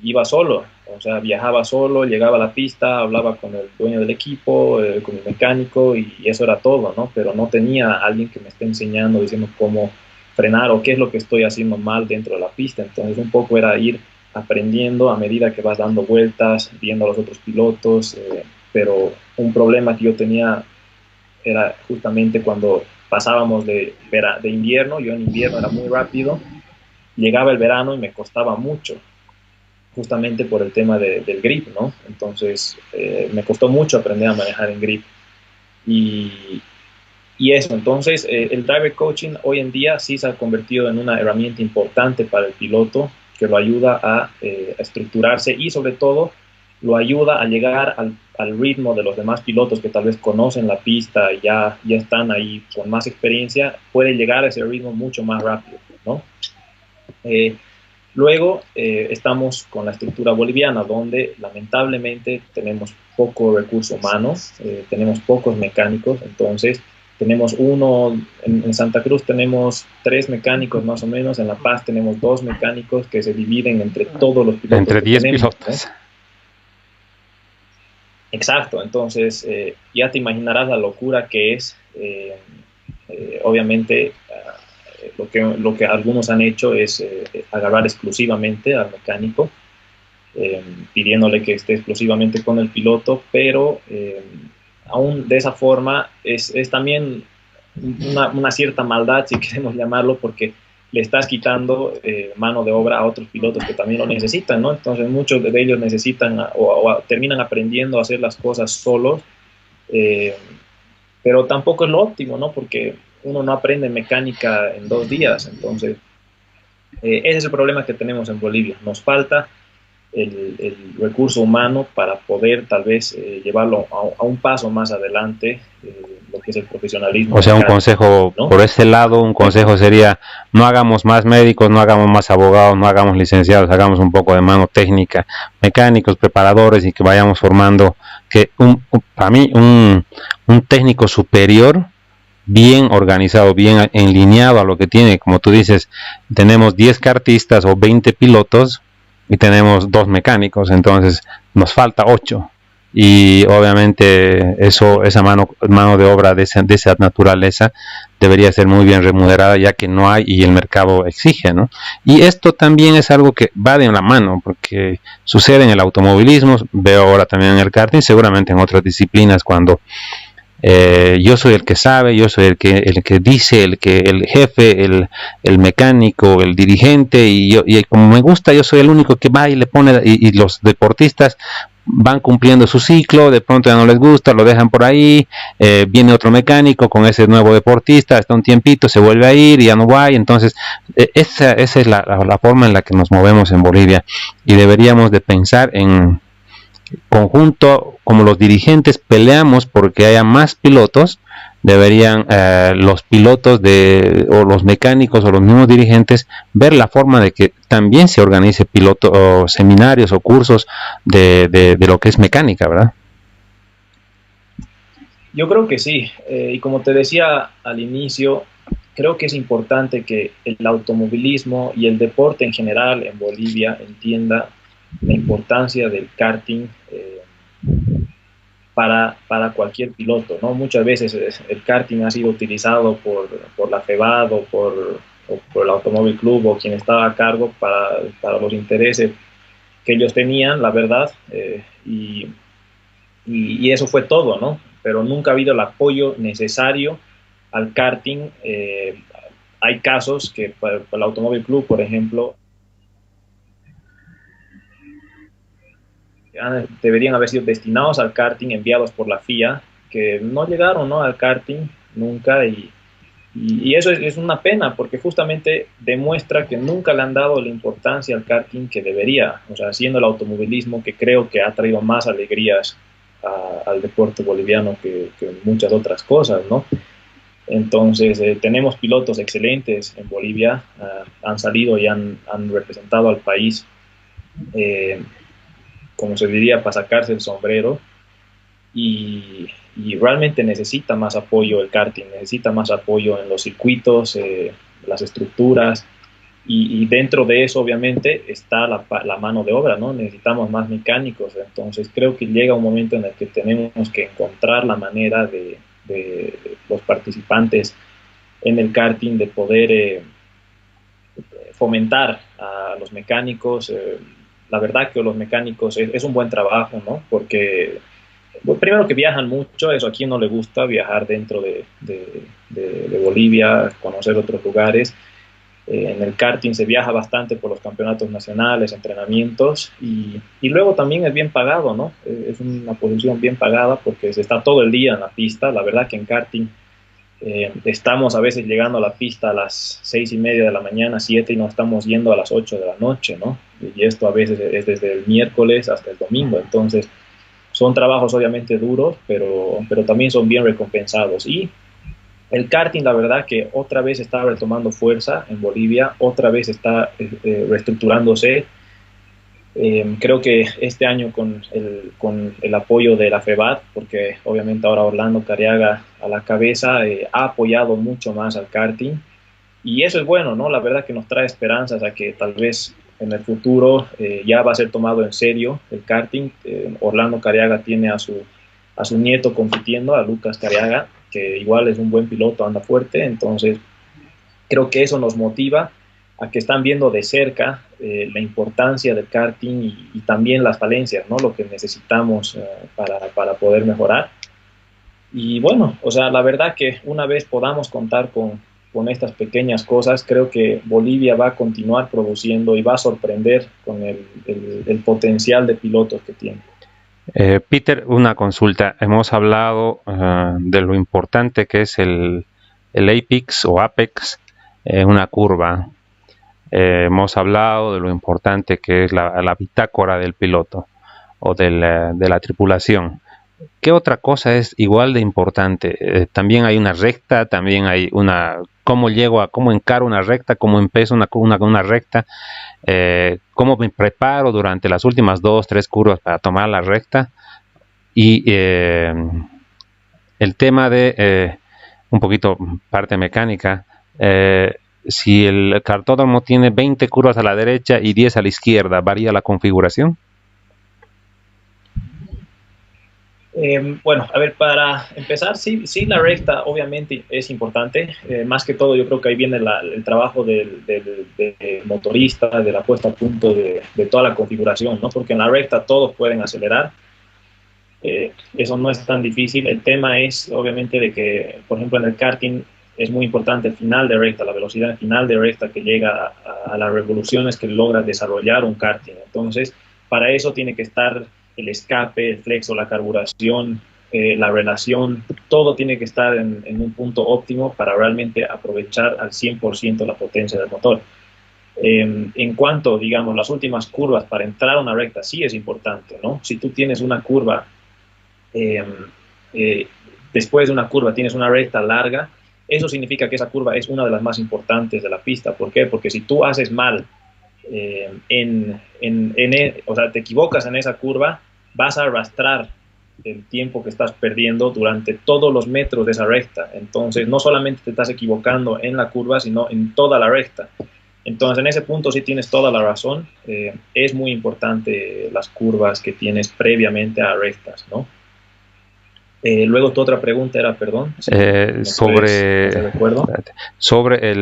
iba solo, o sea, viajaba solo, llegaba a la pista, hablaba con el dueño del equipo, con el mecánico y eso era todo, ¿no? Pero no tenía alguien que me esté enseñando, diciendo cómo frenar o qué es lo que estoy haciendo mal dentro de la pista. Entonces un poco era ir aprendiendo a medida que vas dando vueltas, viendo a los otros pilotos, pero un problema que yo tenía era justamente cuando pasábamos de invierno. Yo en invierno era muy rápido, llegaba el verano y me costaba mucho, justamente por el tema del grip, ¿no? Entonces, me costó mucho aprender a manejar en grip. Y eso, entonces, el driver coaching hoy en día sí se ha convertido en una herramienta importante para el piloto, que lo ayuda a estructurarse y, sobre todo, lo ayuda a llegar al ritmo de los demás pilotos que tal vez conocen la pista y ya están ahí con más experiencia, puede llegar a ese ritmo mucho más rápido, ¿no? Luego estamos con la estructura boliviana, donde lamentablemente tenemos poco recurso humano, tenemos pocos mecánicos. Entonces tenemos en Santa Cruz tenemos 3 mecánicos más o menos, en La Paz tenemos 2 mecánicos que se dividen entre todos los pilotos. Entre 10 pilotos. ¿No? Exacto, entonces ya te imaginarás la locura que es, obviamente. Lo que algunos han hecho es agarrar exclusivamente al mecánico, pidiéndole que esté exclusivamente con el piloto, pero aún de esa forma es también una cierta maldad, si queremos llamarlo, porque le estás quitando mano de obra a otros pilotos que también lo necesitan, ¿no? Entonces muchos de ellos necesitan o terminan aprendiendo a hacer las cosas solos, pero tampoco es lo óptimo, ¿no? Porque uno no aprende mecánica en 2 días. Entonces, ese es el problema que tenemos en Bolivia. Nos falta el recurso humano para poder tal vez llevarlo a un paso más adelante, lo que es el profesionalismo. O sea, un consejo, ¿no? Por ese lado, un consejo sería: no hagamos más médicos, no hagamos más abogados, no hagamos licenciados, hagamos un poco de mano técnica, mecánicos, preparadores, y que vayamos formando que para mí un técnico superior bien organizado, bien enlineado a lo que tiene. Como tú dices, tenemos 10 kartistas o 20 pilotos y tenemos 2 mecánicos, entonces nos falta 8. y obviamente esa mano de obra de esa naturaleza debería ser muy bien remunerada, ya que no hay y el mercado exige, ¿no? Y esto también es algo que va de la mano, porque sucede en el automovilismo, veo ahora también en el karting, seguramente en otras disciplinas, cuando yo soy el que sabe, yo soy el que dice, el jefe, el mecánico, el dirigente, y como me gusta, yo soy el único que va y le pone, y los deportistas van cumpliendo su ciclo, de pronto ya no les gusta, lo dejan por ahí, viene otro mecánico con ese nuevo deportista, hasta un tiempito, se vuelve a ir y ya no va, y entonces esa es la forma en la que nos movemos en Bolivia, y deberíamos de pensar en conjunto, como los dirigentes peleamos porque haya más pilotos, deberían los pilotos o los mecánicos o los mismos dirigentes ver la forma de que también se organice o seminarios o cursos de lo que es mecánica, ¿verdad? Yo creo que sí, y como te decía al inicio, creo que es importante que el automovilismo y el deporte en general en Bolivia entienda la importancia del karting para cualquier piloto, ¿no? Muchas veces el karting ha sido utilizado por la FEBAD o por el Automóvil Club o quien estaba a cargo para los intereses que ellos tenían, la verdad, y eso fue todo, ¿no? Pero nunca ha habido el apoyo necesario al karting. Hay casos que para el Automóvil Club, por ejemplo, deberían haber sido destinados al karting, enviados por la FIA, que no llegaron, ¿no?, al karting nunca, y eso es una pena, porque justamente demuestra que nunca le han dado la importancia al karting que debería, o sea, siendo el automovilismo que creo que ha traído más alegrías al deporte boliviano que muchas otras cosas, ¿no? Entonces, tenemos pilotos excelentes en Bolivia, han salido y han representado al país, eh, como se diría, para sacarse el sombrero, y realmente necesita más apoyo el karting, necesita más apoyo en los circuitos, las estructuras, y dentro de eso obviamente está la mano de obra, ¿no? Necesitamos más mecánicos, entonces creo que llega un momento en el que tenemos que encontrar la manera de los participantes en el karting de poder fomentar a los mecánicos. La verdad que los mecánicos es un buen trabajo, ¿no? Porque bueno, primero que viajan mucho, eso a quien no le gusta, viajar dentro de Bolivia, conocer otros lugares. En el karting se viaja bastante por los campeonatos nacionales, entrenamientos, y luego también es bien pagado, ¿no? Es una posición bien pagada porque se está todo el día en la pista. La verdad que en karting estamos a veces llegando a la pista a las 6:30 de la mañana, 7, y nos estamos yendo a las 8 de la noche, ¿no? Y esto a veces es desde el miércoles hasta el domingo. Entonces son trabajos obviamente duros, pero también son bien recompensados. Y el karting, la verdad que otra vez está retomando fuerza en Bolivia, otra vez está reestructurándose. Creo que este año con el apoyo de la FEBAT, porque obviamente ahora Orlando Cariaga a la cabeza, ha apoyado mucho más al karting, y eso es bueno, ¿no? La verdad que nos trae esperanzas a que tal vez en el futuro ya va a ser tomado en serio el karting. Orlando Cariaga tiene a su nieto compitiendo, a Lucas Cariaga, que igual es un buen piloto, anda fuerte. Entonces creo que eso nos motiva a que están viendo de cerca la importancia del karting y también las falencias, ¿no? Lo que necesitamos para poder mejorar. Y bueno, o sea, la verdad que una vez podamos contar con estas pequeñas cosas, creo que Bolivia va a continuar produciendo y va a sorprender con el potencial de pilotos que tiene. Peter, una consulta. Hemos hablado de lo importante que es el Apex o Apex, una curva. Hemos hablado de lo importante que es la bitácora del piloto o de la tripulación. ¿Qué otra cosa es igual de importante? También hay una recta, también hay cómo cómo encaro una recta, cómo empiezo una recta, cómo me preparo durante las últimas 2, 3 curvas para tomar la recta, y el tema de un poquito parte mecánica. Si el cartódromo tiene 20 curvas a la derecha y 10 a la izquierda, ¿varía la configuración? Bueno, a ver, para empezar, sí, sí, la recta obviamente es importante. Más que todo, yo creo que ahí viene el trabajo del motorista, de la puesta a punto de toda la configuración, ¿no? Porque en la recta todos pueden acelerar. Eso no es tan difícil. El tema es, obviamente, de que, por ejemplo, en el karting es muy importante el final de recta, la velocidad final de recta que llega a las revoluciones que logra desarrollar un karting. Entonces, para eso tiene que estar el escape, el flexo, la carburación, la relación, todo tiene que estar en un punto óptimo para realmente aprovechar al 100% la potencia del motor. En cuanto, digamos, las últimas curvas para entrar a una recta, sí es importante, ¿no? Si tú tienes una curva eh, eh, después de una curva tienes una recta larga, eso significa que esa curva es una de las más importantes de la pista. ¿Por qué? Porque si tú haces mal, o sea, te equivocas en esa curva, vas a arrastrar el tiempo que estás perdiendo durante todos los metros de esa recta. Entonces, no solamente te estás equivocando en la curva, sino en toda la recta. Entonces, en ese punto sí tienes toda la razón. Es muy importante las curvas que tienes previamente a rectas, ¿no? Luego tu otra pregunta era, perdón, si me puedes hacer recuerdo. Sobre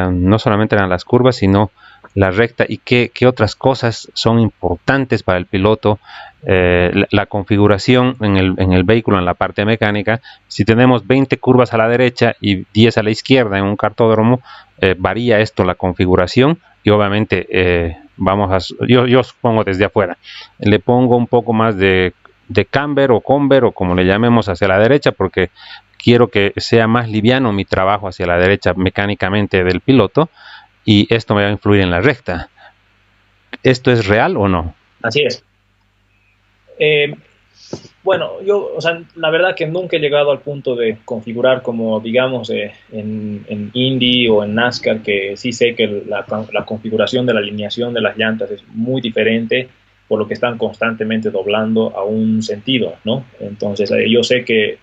no solamente eran las curvas, sino la recta y qué otras cosas son importantes para el piloto. La configuración en el vehículo, en la parte mecánica. Si tenemos 20 curvas a la derecha y 10 a la izquierda en un cartódromo, varía esto la configuración y obviamente yo supongo desde afuera, le pongo un poco más de camber o comber o como le llamemos hacia la derecha porque quiero que sea más liviano mi trabajo hacia la derecha mecánicamente del piloto y esto me va a influir en la recta. ¿Esto es real o no? Así es. Bueno, o sea, la verdad que nunca he llegado al punto de configurar como, digamos, en Indy o en NASCAR, que sí sé que la configuración de la alineación de las llantas es muy diferente, por lo que están constantemente doblando a un sentido, ¿no? Entonces, yo sé que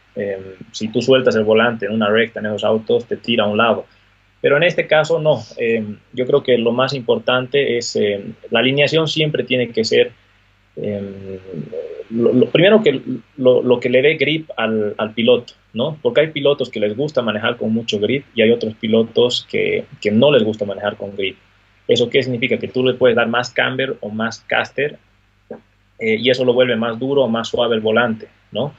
si tú sueltas el volante en una recta en esos autos, te tira a un lado. Pero en este caso, no. Yo creo que lo más importante es, la alineación siempre tiene que ser primero que lo que le dé grip al piloto, ¿no? Porque hay pilotos que les gusta manejar con mucho grip y hay otros pilotos que no les gusta manejar con grip. ¿Eso qué significa? Que tú le puedes dar más camber o más caster y eso lo vuelve más duro o más suave el volante, ¿no?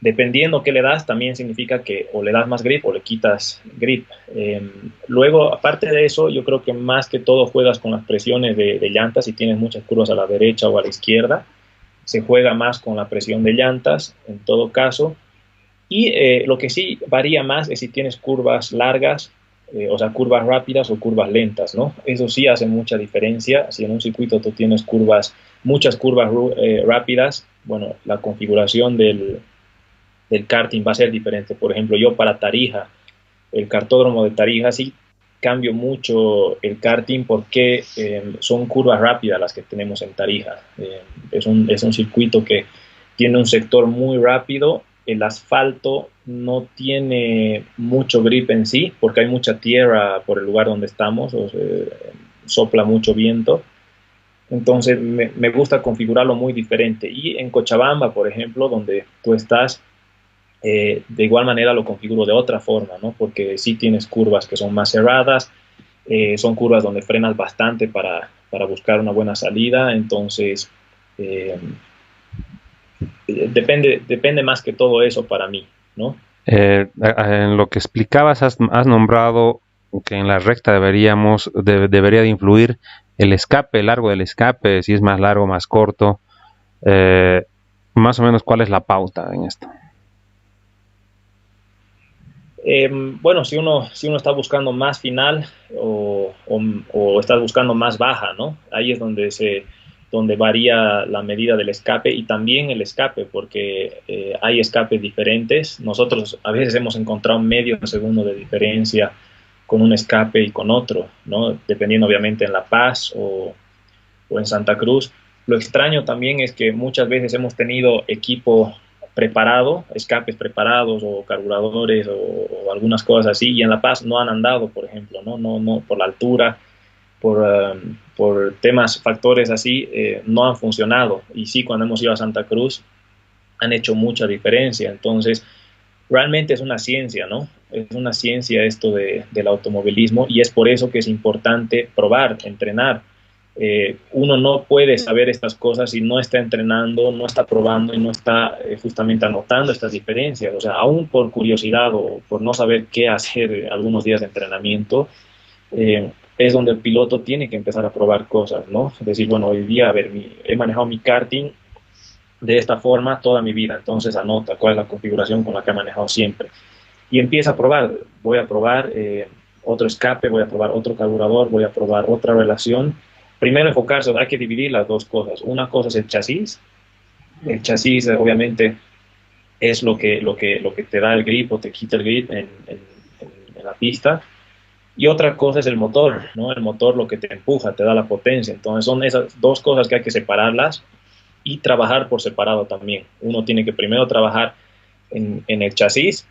Dependiendo qué le das, también significa que o le das más grip o le quitas grip. Luego, aparte de eso, yo creo que más que todo juegas con las presiones de llantas. Si tienes muchas curvas a la derecha o a la izquierda, se juega más con la presión de llantas, en todo caso. Y lo que sí varía más es si tienes curvas largas, o sea, curvas rápidas o curvas lentas, ¿no? Eso sí hace mucha diferencia. Si en un circuito tú tienes muchas curvas rápidas, bueno, la configuración del karting va a ser diferente. Por ejemplo, yo para Tarija, el cartódromo de Tarija, sí cambio mucho el karting porque son curvas rápidas las que tenemos en Tarija. Es un circuito que tiene un sector muy rápido. El asfalto no tiene mucho grip en sí porque hay mucha tierra por el lugar donde estamos, o sea, sopla mucho viento. Entonces me gusta configurarlo muy diferente. Y en Cochabamba, por ejemplo, donde tú estás, de igual manera lo configuro de otra forma, ¿no? Porque sí tienes curvas que son más cerradas, son curvas donde frenas bastante para buscar una buena salida, entonces depende más que todo eso para mí, ¿no? En lo que explicabas, has nombrado que en la recta debería de influir el escape, el largo del escape, si es más largo o más corto. Más o menos, ¿cuál es la pauta en esto? Bueno, si uno está buscando más final o está buscando más baja, ¿no? Ahí es donde varía la medida del escape y también el escape, porque hay escapes diferentes. Nosotros a veces hemos encontrado medio segundo de diferencia con un escape y con otro, ¿no? Dependiendo obviamente en La Paz o en Santa Cruz. Lo extraño también es que muchas veces hemos tenido equipo preparado, escapes preparados o carburadores o algunas cosas así, y en La Paz no han andado, por ejemplo, no por la altura, por temas, factores así, no han funcionado. Y sí, cuando hemos ido a Santa Cruz, han hecho mucha diferencia. Entonces, realmente es una ciencia, ¿no? Es una ciencia esto del automovilismo, y es por eso que es importante probar, entrenar. Uno no puede saber estas cosas si no está entrenando, no está probando y no está justamente anotando estas diferencias. O sea, aún por curiosidad o por no saber qué hacer algunos días de entrenamiento, es donde el piloto tiene que empezar a probar cosas, ¿no? Es decir, bueno, hoy día, a ver, he manejado mi karting de esta forma toda mi vida, entonces anota cuál es la configuración con la que he manejado siempre. Y empieza a probar, voy a probar otro escape, voy a probar otro carburador, voy a probar otra relación. Primero enfocarse, hay que dividir las dos cosas. Una cosa es el chasis. El chasis obviamente es lo que te da el grip o te quita el grip en la pista. Y otra cosa es el motor, ¿no? El motor lo que te empuja, te da la potencia. Entonces son esas dos cosas que hay que separarlas y trabajar por separado también. Uno tiene que primero trabajar en el chasis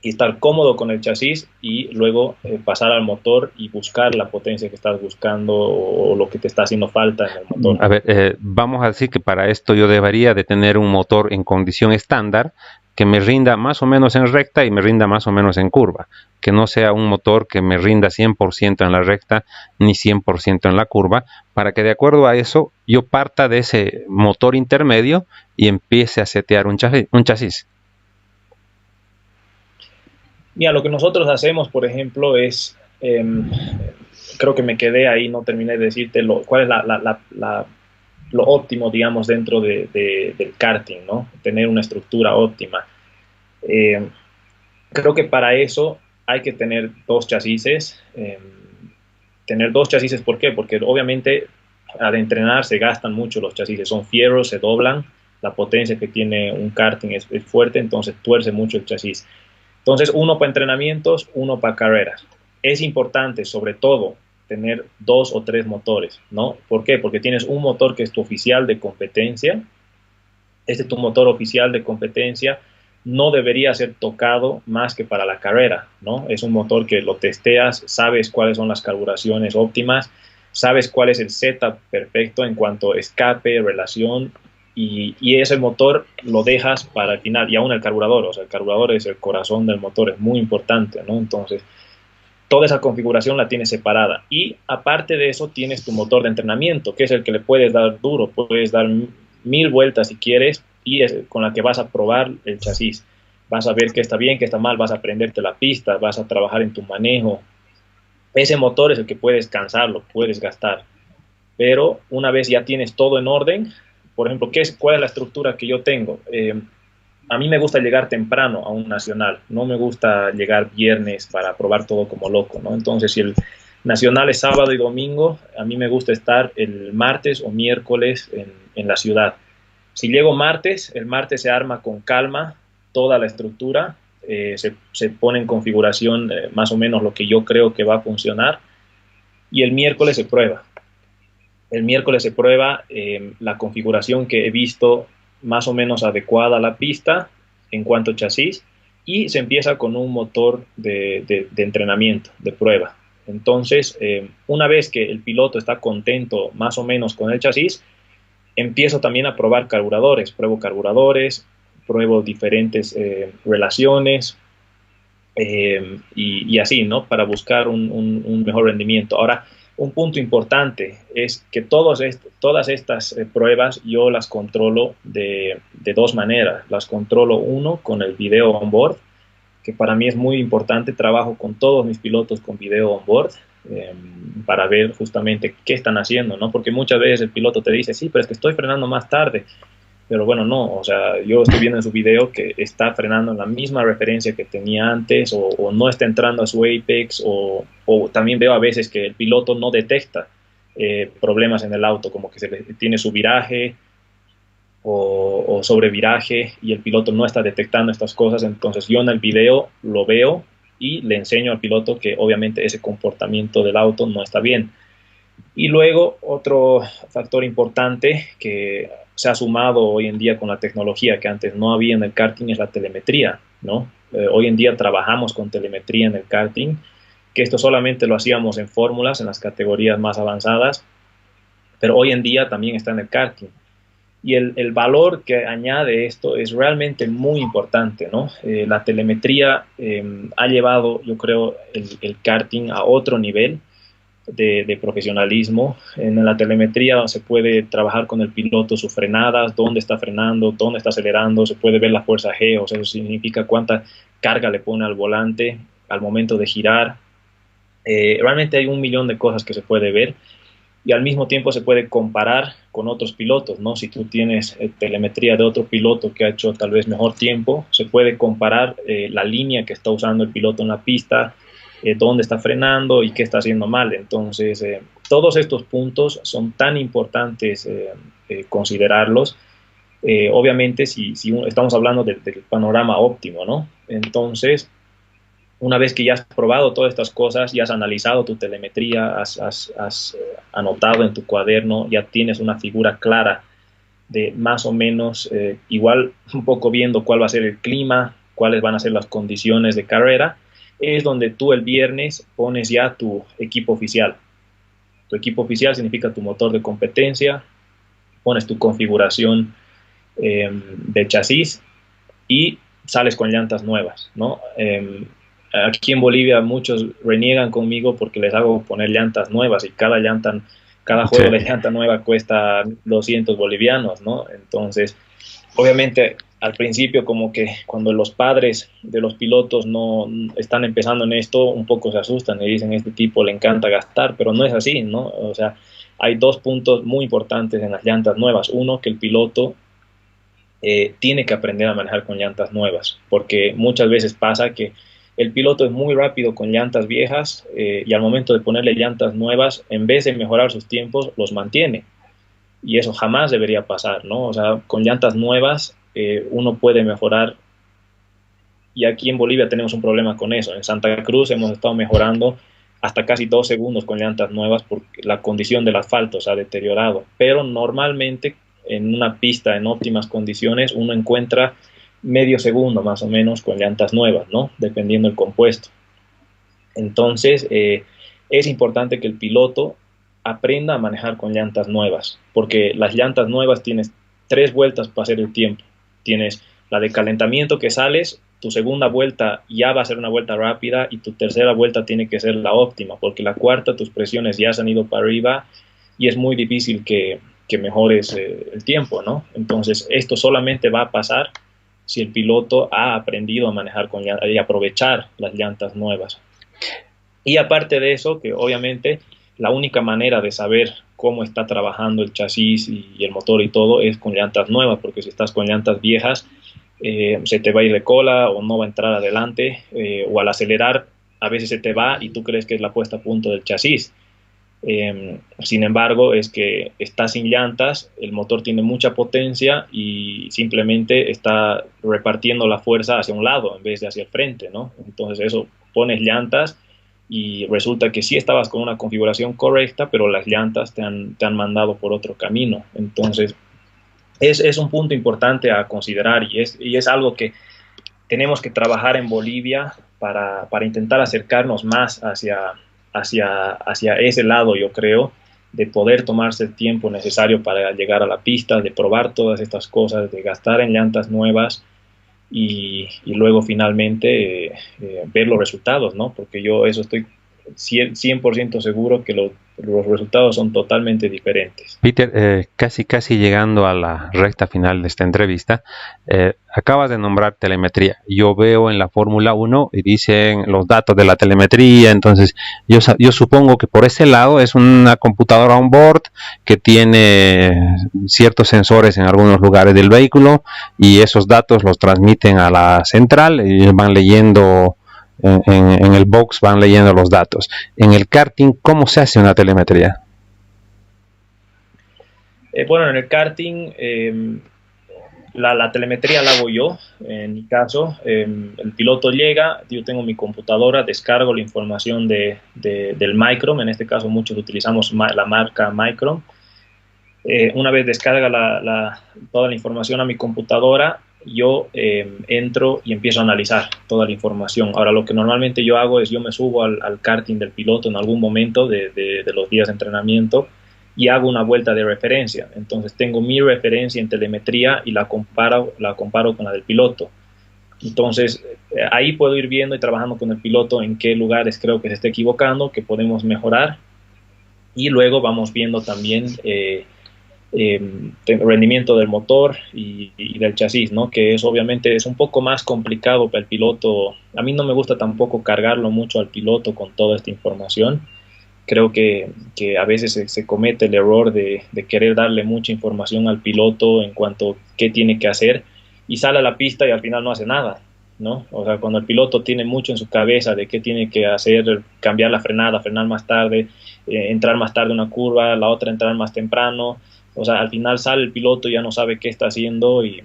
y estar cómodo con el chasis, y luego pasar al motor y buscar la potencia que estás buscando o lo que te está haciendo falta en el motor. A ver, vamos a decir que para esto yo debería de tener un motor en condición estándar que me rinda más o menos en recta y me rinda más o menos en curva, que no sea un motor que me rinda 100% en la recta ni 100% en la curva, para que de acuerdo a eso yo parta de ese motor intermedio y empiece a setear un chasis. Mira, lo que nosotros hacemos, por ejemplo, es, creo que me quedé ahí, no terminé de decirte cuál es lo óptimo, digamos, dentro del karting, ¿no? Tener una estructura óptima. Creo que para eso hay que tener dos chasis. Tener dos chasis, ¿por qué? Porque obviamente al entrenar se gastan mucho los chasis, son fierros, se doblan, la potencia que tiene un karting es fuerte, entonces tuerce mucho el chasis. Entonces, uno para entrenamientos, uno para carreras. Es importante, sobre todo, tener 2 o 3 motores, ¿no? ¿Por qué? Porque tienes un motor que es tu oficial de competencia. Tu motor oficial de competencia no debería ser tocado más que para la carrera, ¿no? Es un motor que lo testeas, sabes cuáles son las carburaciones óptimas, sabes cuál es el setup perfecto en cuanto a escape, relación, y ese motor lo dejas para el final, y aún el carburador, o sea, el carburador es el corazón del motor, es muy importante, ¿no? Entonces, toda esa configuración la tienes separada, y aparte de eso tienes tu motor de entrenamiento, que es el que le puedes dar duro, puedes dar 1000 vueltas si quieres, y es con la que vas a probar el chasis. Vas a ver qué está bien, qué está mal, vas a aprenderte la pista, vas a trabajar en tu manejo. Ese motor es el que puedes cansarlo, puedes gastar, pero una vez ya tienes todo en orden, por ejemplo, ¿cuál es la estructura que yo tengo? A mí me gusta llegar temprano a un nacional, no me gusta llegar viernes para probar todo como loco, ¿no? Entonces, si el nacional es sábado y domingo, a mí me gusta estar el martes o miércoles en la ciudad. Si llego martes, el martes se arma con calma toda la estructura, se pone en configuración más o menos lo que yo creo que va a funcionar, y el miércoles se prueba. El miércoles se prueba la configuración que he visto más o menos adecuada a la pista en cuanto a chasis, y se empieza con un motor de entrenamiento, de prueba. Entonces, una vez que el piloto está contento más o menos con el chasis, empiezo también a probar carburadores, pruebo diferentes relaciones y así, ¿no? Para buscar un mejor rendimiento. Ahora, un punto importante es que todas estas pruebas yo las controlo de 2 maneras. Las controlo, uno, con el video on board, que para mí es muy importante. Trabajo con todos mis pilotos con video on board para ver justamente qué están haciendo, ¿no? Porque muchas veces el piloto te dice, sí, pero es que estoy frenando más tarde. Pero bueno, no, o sea, yo estoy viendo en su video que está frenando en la misma referencia que tenía antes, o no está entrando a su apex, o también veo a veces que el piloto no detecta problemas en el auto, como que tiene su viraje o sobreviraje, y el piloto no está detectando estas cosas. Entonces yo en el video lo veo y le enseño al piloto que obviamente ese comportamiento del auto no está bien. Y luego otro factor importante que se ha sumado hoy en día con la tecnología, que antes no había en el karting, es la telemetría, ¿no? Hoy en día trabajamos con telemetría en el karting, que esto solamente lo hacíamos en fórmulas, en las categorías más avanzadas, pero hoy en día también está en el karting. Y el valor que añade esto es realmente muy importante, ¿no? La telemetría ha llevado, yo creo, el karting a otro nivel de profesionalismo. En la telemetría se puede trabajar con el piloto sus frenadas, dónde está frenando, dónde está acelerando, se puede ver la fuerza G, o sea, eso significa cuánta carga le pone al volante al momento de girar. Realmente hay un millón de cosas que se puede ver y al mismo tiempo se puede comparar con otros pilotos, ¿no? Si tú tienes telemetría de otro piloto que ha hecho tal vez mejor tiempo, se puede comparar la línea que está usando el piloto en la pista, dónde está frenando y qué está haciendo mal. Entonces, todos estos puntos son tan importantes considerarlos. Obviamente, si estamos hablando del panorama óptimo, ¿no? Entonces, una vez que ya has probado todas estas cosas, ya has analizado tu telemetría, has anotado en tu cuaderno, ya tienes una figura clara de más o menos, igual un poco viendo cuál va a ser el clima, cuáles van a ser las condiciones de carrera, es donde tú el viernes pones ya tu equipo oficial. Tu equipo oficial significa tu motor de competencia, pones tu configuración de chasis y sales con llantas nuevas, ¿no? Aquí en Bolivia muchos reniegan conmigo porque les hago poner llantas nuevas y cada juego de llanta nueva cuesta 200 bolivianos, ¿no? Entonces, obviamente, al principio como que cuando los padres de los pilotos no están empezando en esto, un poco se asustan y dicen, este tipo le encanta gastar, pero no es así, ¿no? O sea, hay dos puntos muy importantes en las llantas nuevas. Uno, que el piloto tiene que aprender a manejar con llantas nuevas, porque muchas veces pasa que el piloto es muy rápido con llantas viejas y al momento de ponerle llantas nuevas, en vez de mejorar sus tiempos, los mantiene. Y eso jamás debería pasar, ¿no? O sea, con llantas nuevas uno puede mejorar. Y aquí en Bolivia tenemos un problema con eso. En Santa Cruz hemos estado mejorando hasta casi 2 segundos con llantas nuevas porque la condición del asfalto se ha deteriorado. Pero normalmente en una pista en óptimas condiciones uno encuentra medio segundo más o menos con llantas nuevas, ¿no? Dependiendo del compuesto. Entonces, es importante que el piloto aprenda a manejar con llantas nuevas, porque las llantas nuevas tienes 3 vueltas para hacer el tiempo. Tienes la de calentamiento que sales, tu segunda vuelta ya va a ser una vuelta rápida y tu tercera vuelta tiene que ser la óptima, porque la cuarta tus presiones ya se han ido para arriba y es muy difícil que mejores el tiempo, ¿no? Entonces, esto solamente va a pasar si el piloto ha aprendido a manejar y aprovechar las llantas nuevas. Y aparte de eso, que obviamente la única manera de saber cómo está trabajando el chasis y el motor y todo es con llantas nuevas, porque si estás con llantas viejas, se te va a ir de cola o no va a entrar adelante, o al acelerar a veces se te va y tú crees que es la puesta a punto del chasis. Sin embargo, es que está sin llantas, el motor tiene mucha potencia y simplemente está repartiendo la fuerza hacia un lado en vez de hacia el frente, ¿no? Entonces eso, pones llantas y resulta que sí estabas con una configuración correcta, pero las llantas te han mandado por otro camino. Entonces es un punto importante a considerar y es algo que tenemos que trabajar en Bolivia para intentar acercarnos más hacia ese lado, yo creo, de poder tomarse el tiempo necesario para llegar a la pista, de probar todas estas cosas, de gastar en llantas nuevas y luego finalmente ver los resultados, ¿no? Porque yo eso estoy 100% seguro que los resultados son totalmente diferentes. Peter, casi llegando a la recta final de esta entrevista, acabas de nombrar telemetría. Yo veo en la Fórmula 1 y dicen los datos de la telemetría, entonces yo supongo que por ese lado es una computadora on board que tiene ciertos sensores en algunos lugares del vehículo y esos datos los transmiten a la central y van leyendo en el box, van leyendo los datos. En el karting, ¿cómo se hace una telemetría? Bueno, en el karting la telemetría la hago yo. En mi caso, el piloto llega, yo tengo mi computadora, descargo la información del Microm. En este caso muchos utilizamos la marca Microm. Una vez descarga toda la información a mi computadora, yo entro y empiezo a analizar toda la información. Ahora, lo que normalmente yo hago es yo me subo al karting del piloto en algún momento de los días de entrenamiento y hago una vuelta de referencia. Entonces tengo mi referencia en telemetría y la comparo con la del piloto. Entonces ahí puedo ir viendo y trabajando con el piloto en qué lugares creo que se está equivocando, que podemos mejorar, y luego vamos viendo también rendimiento del motor y del chasis, ¿no? Que es obviamente es un poco más complicado para el piloto. A mí no me gusta tampoco cargarlo mucho al piloto con toda esta información. Creo que a veces se comete el error de querer darle mucha información al piloto en cuanto a qué tiene que hacer, y sale a la pista y al final no hace nada, ¿no? O sea, cuando el piloto tiene mucho en su cabeza de qué tiene que hacer, cambiar la frenada, frenar más tarde, entrar más tarde una curva, la otra entrar más temprano, o sea, al final sale el piloto y ya no sabe qué está haciendo, y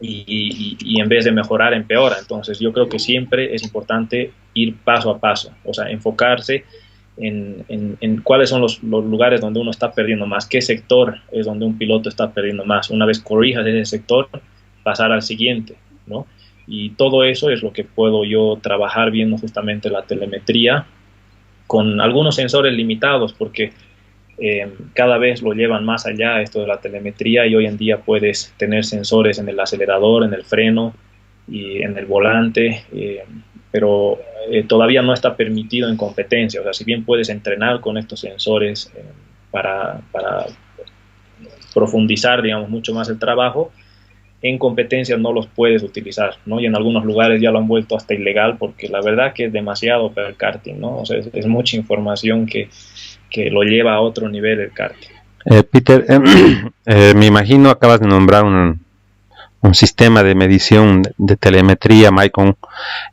en vez de mejorar empeora. Entonces yo creo que siempre es importante ir paso a paso, o sea, enfocarse en cuáles son los lugares donde uno está perdiendo más, qué sector es donde un piloto está perdiendo más. Una vez corrijas ese sector, pasar al siguiente, ¿no? Y todo eso es lo que puedo yo trabajar viendo justamente la telemetría con algunos sensores limitados, porque cada vez lo llevan más allá esto de la telemetría, y hoy en día puedes tener sensores en el acelerador, en el freno y en el volante, pero todavía no está permitido en competencia. O sea, si bien puedes entrenar con estos sensores para profundizar, digamos, mucho más el trabajo, en competencia no los puedes utilizar, ¿no? Y en algunos lugares ya lo han vuelto hasta ilegal, porque la verdad que es demasiado para el karting, ¿no? O sea, es mucha información que lo lleva a otro nivel el karting. Peter, me imagino acabas de nombrar un sistema de medición de telemetría, Micron.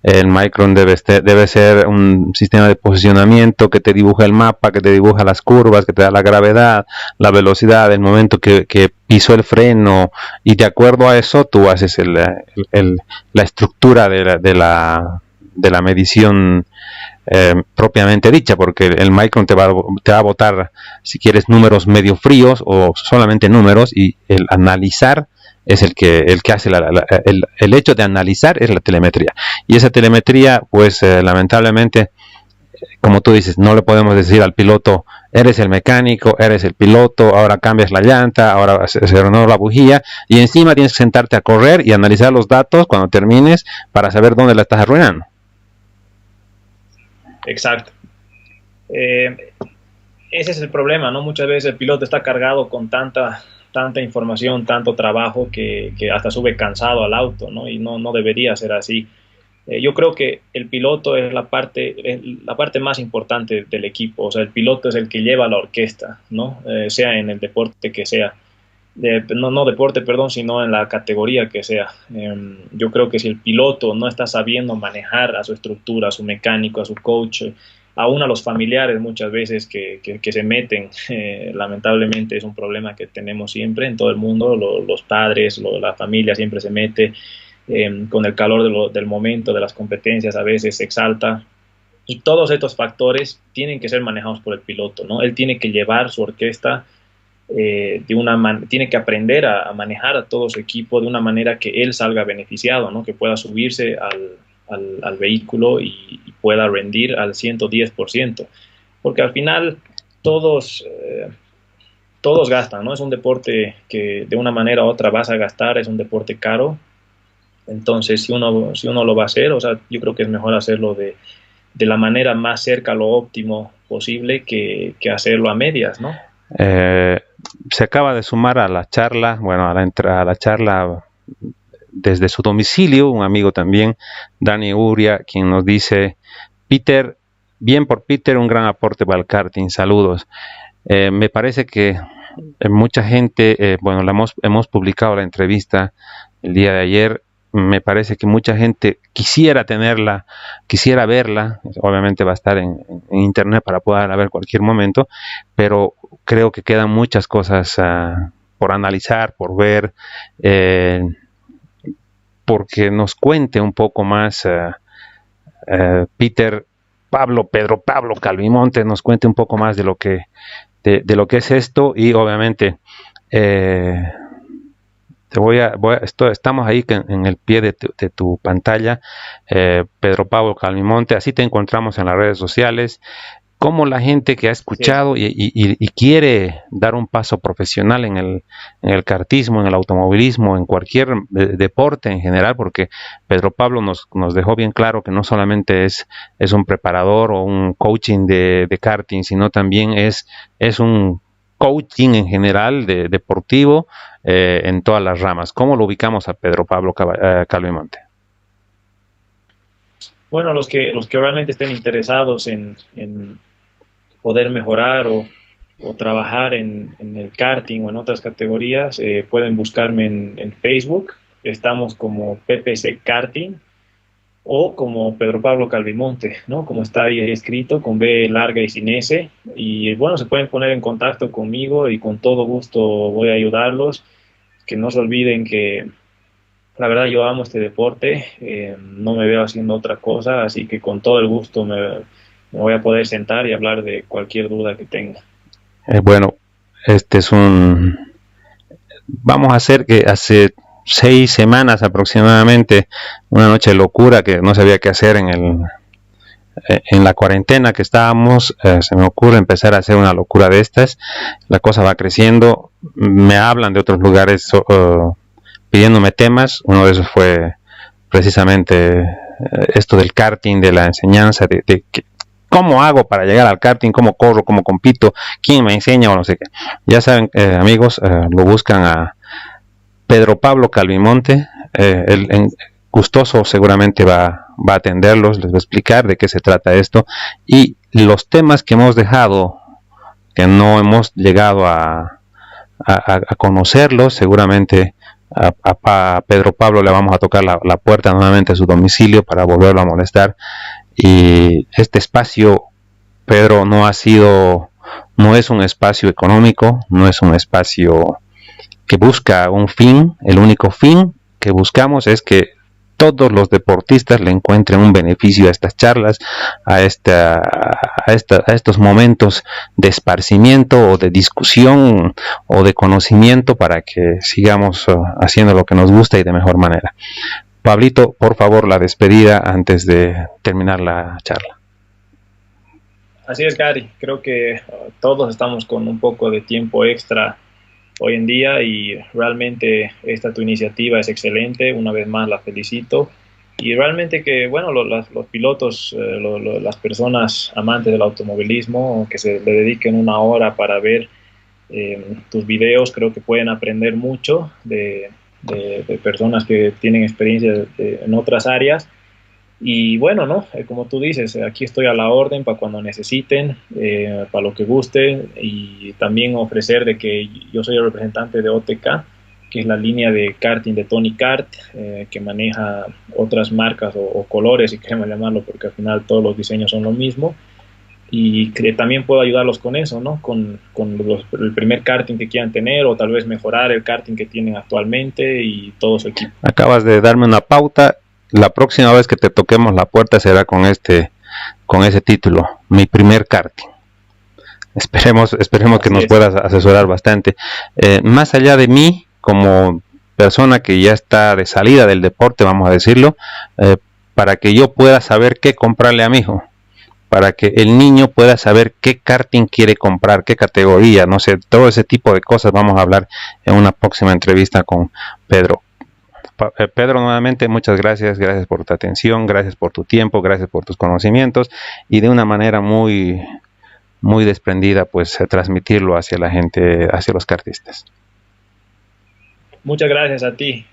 El Micron debe ser un sistema de posicionamiento que te dibuja el mapa, que te dibuja las curvas, que te da la gravedad, la velocidad, el momento que pisó el freno, y de acuerdo a eso tú haces la estructura de la medición propiamente dicha, porque el Micron te va a botar, si quieres, números medio fríos o solamente números, y el analizar es el que hace el hecho de analizar es la telemetría. Y esa telemetría, pues lamentablemente, como tú dices, no le podemos decir al piloto: eres el mecánico, eres el piloto, ahora cambias la llanta, ahora se renueva la bujía, y encima tienes que sentarte a correr y analizar los datos cuando termines para saber dónde la estás arruinando. Exacto. Ese es el problema, ¿no? Muchas veces el piloto está cargado con tanta información, tanto trabajo, que hasta sube cansado al auto, ¿no? Y no debería ser así. Yo creo que el piloto es la parte más importante del equipo. O sea, el piloto es el que lleva la orquesta, ¿no? Sea en el deporte que sea. No deporte, perdón, sino en la categoría que sea. Yo creo que si el piloto no está sabiendo manejar a su estructura, a su mecánico, a su coach, aún a los familiares muchas veces que se meten, lamentablemente es un problema que tenemos siempre en todo el mundo. Los padres, la familia siempre se mete, con el calor del momento, de las competencias, a veces se exalta, y todos estos factores tienen que ser manejados por el piloto, ¿no? Él tiene que llevar su orquesta, tiene que aprender a manejar a todo su equipo de una manera que él salga beneficiado, ¿no? Que pueda subirse al vehículo y pueda rendir al 110%, porque al final todos gastan, ¿no? Es un deporte que de una manera u otra vas a gastar, es un deporte caro. Entonces si uno lo va a hacer, o sea, yo creo que es mejor hacerlo de la manera más cerca a lo óptimo posible que hacerlo a medias, ¿no? Se acaba de sumar a la charla, bueno, a la charla desde su domicilio, un amigo también, Dani Uria, quien nos dice: Peter, bien por Peter, un gran aporte para el karting, saludos. Me parece que mucha gente, bueno, hemos publicado la entrevista el día de ayer. Me parece que mucha gente quisiera tenerla, quisiera verla. Obviamente va a estar en internet para poderla ver cualquier momento, pero creo que quedan muchas cosas por analizar, por ver, porque nos cuente un poco más Pedro Pablo Calvimonte, nos cuente un poco más de lo que es esto. Y obviamente estamos ahí en el pie de tu pantalla, Pedro Pablo Calvimonte, así te encontramos en las redes sociales. cómo la gente que ha escuchado y quiere dar un paso profesional en el kartismo, en el automovilismo, en cualquier deporte en general, porque Pedro Pablo nos dejó bien claro que no solamente es un preparador o un coaching de karting, sino también es un coaching en general deportivo en todas las ramas. ¿Cómo lo ubicamos a Pedro Pablo Calvimonte? Bueno, los que realmente estén interesados en poder mejorar o trabajar en el karting o en otras categorías, pueden buscarme en Facebook. Estamos como PPC Karting o como Pedro Pablo Calvimonte, ¿no? Como está ahí escrito, con B larga y sin S. Y bueno, se pueden poner en contacto conmigo y con todo gusto voy a ayudarlos. Que no se olviden que la verdad yo amo este deporte, no me veo haciendo otra cosa, así que con todo el gusto me voy a poder sentar y hablar de cualquier duda que tenga. Bueno, este es vamos a hacer que hace 6 semanas aproximadamente, una noche de locura que no sabía qué hacer en la cuarentena que estábamos, se me ocurre empezar a hacer una locura de estas. La cosa va creciendo, me hablan de otros lugares pidiéndome temas. Uno de esos fue precisamente esto del karting, de la enseñanza, de cómo hago para llegar al karting, cómo corro, cómo compito, quién me enseña o no sé qué. Ya saben, amigos, lo buscan a Pedro Pablo Calvimonte, gustoso seguramente va a atenderlos, les va a explicar de qué se trata esto y los temas que hemos dejado, que no hemos llegado a conocerlos, seguramente a Pedro Pablo le vamos a tocar la puerta nuevamente a su domicilio para volverlo a molestar. Y este espacio, Pedro, no es un espacio económico, no es un espacio que busca un fin. El único fin que buscamos es que todos los deportistas le encuentren un beneficio a estas charlas, a estos momentos de esparcimiento o de discusión o de conocimiento para que sigamos haciendo lo que nos gusta y de mejor manera. Pablito, por favor, la despedida antes de terminar la charla. Así es, Gary. Creo que todos estamos con un poco de tiempo extra hoy en día y realmente esta tu iniciativa es excelente. Una vez más la felicito. Y realmente que, bueno, los pilotos, las personas amantes del automovilismo que se le dediquen una hora para ver tus videos, creo que pueden aprender mucho de personas que tienen experiencia en otras áreas. Y bueno, ¿no? Como tú dices, aquí estoy a la orden para cuando necesiten, para lo que gusten y también ofrecer de que yo soy el representante de OTK, que es la línea de karting de Tony Kart, que maneja otras marcas o colores, si queremos llamarlo, porque al final todos los diseños son lo mismo. Y que también puedo ayudarlos con eso, ¿no? Con el primer karting que quieran tener o tal vez mejorar el karting que tienen actualmente y todo su equipo. Acabas de darme una pauta. La próxima vez que te toquemos la puerta será con ese título, mi primer karting. Esperemos que nos puedas asesorar bastante. Más allá de mí, como persona que ya está de salida del deporte, vamos a decirlo, para que yo pueda saber qué comprarle a mi hijo, para que el niño pueda saber qué karting quiere comprar, qué categoría, no sé, todo ese tipo de cosas vamos a hablar en una próxima entrevista con Pedro. Pedro, nuevamente muchas gracias por tu atención, gracias por tu tiempo, gracias por tus conocimientos y de una manera muy, muy desprendida, pues transmitirlo hacia la gente, hacia los kartistas. Muchas gracias a ti,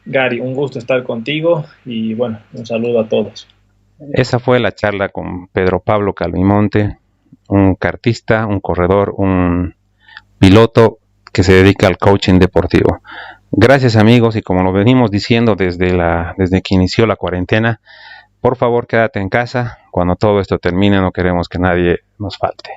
Gary, un gusto estar contigo y bueno, un saludo a todos. Esa fue la charla con Pedro Pablo Calvimonte, un kartista, un corredor, un piloto que se dedica al coaching deportivo. Gracias, amigos, y como lo venimos diciendo desde que inició la cuarentena, por favor quédate en casa. Cuando todo esto termine no queremos que nadie nos falte.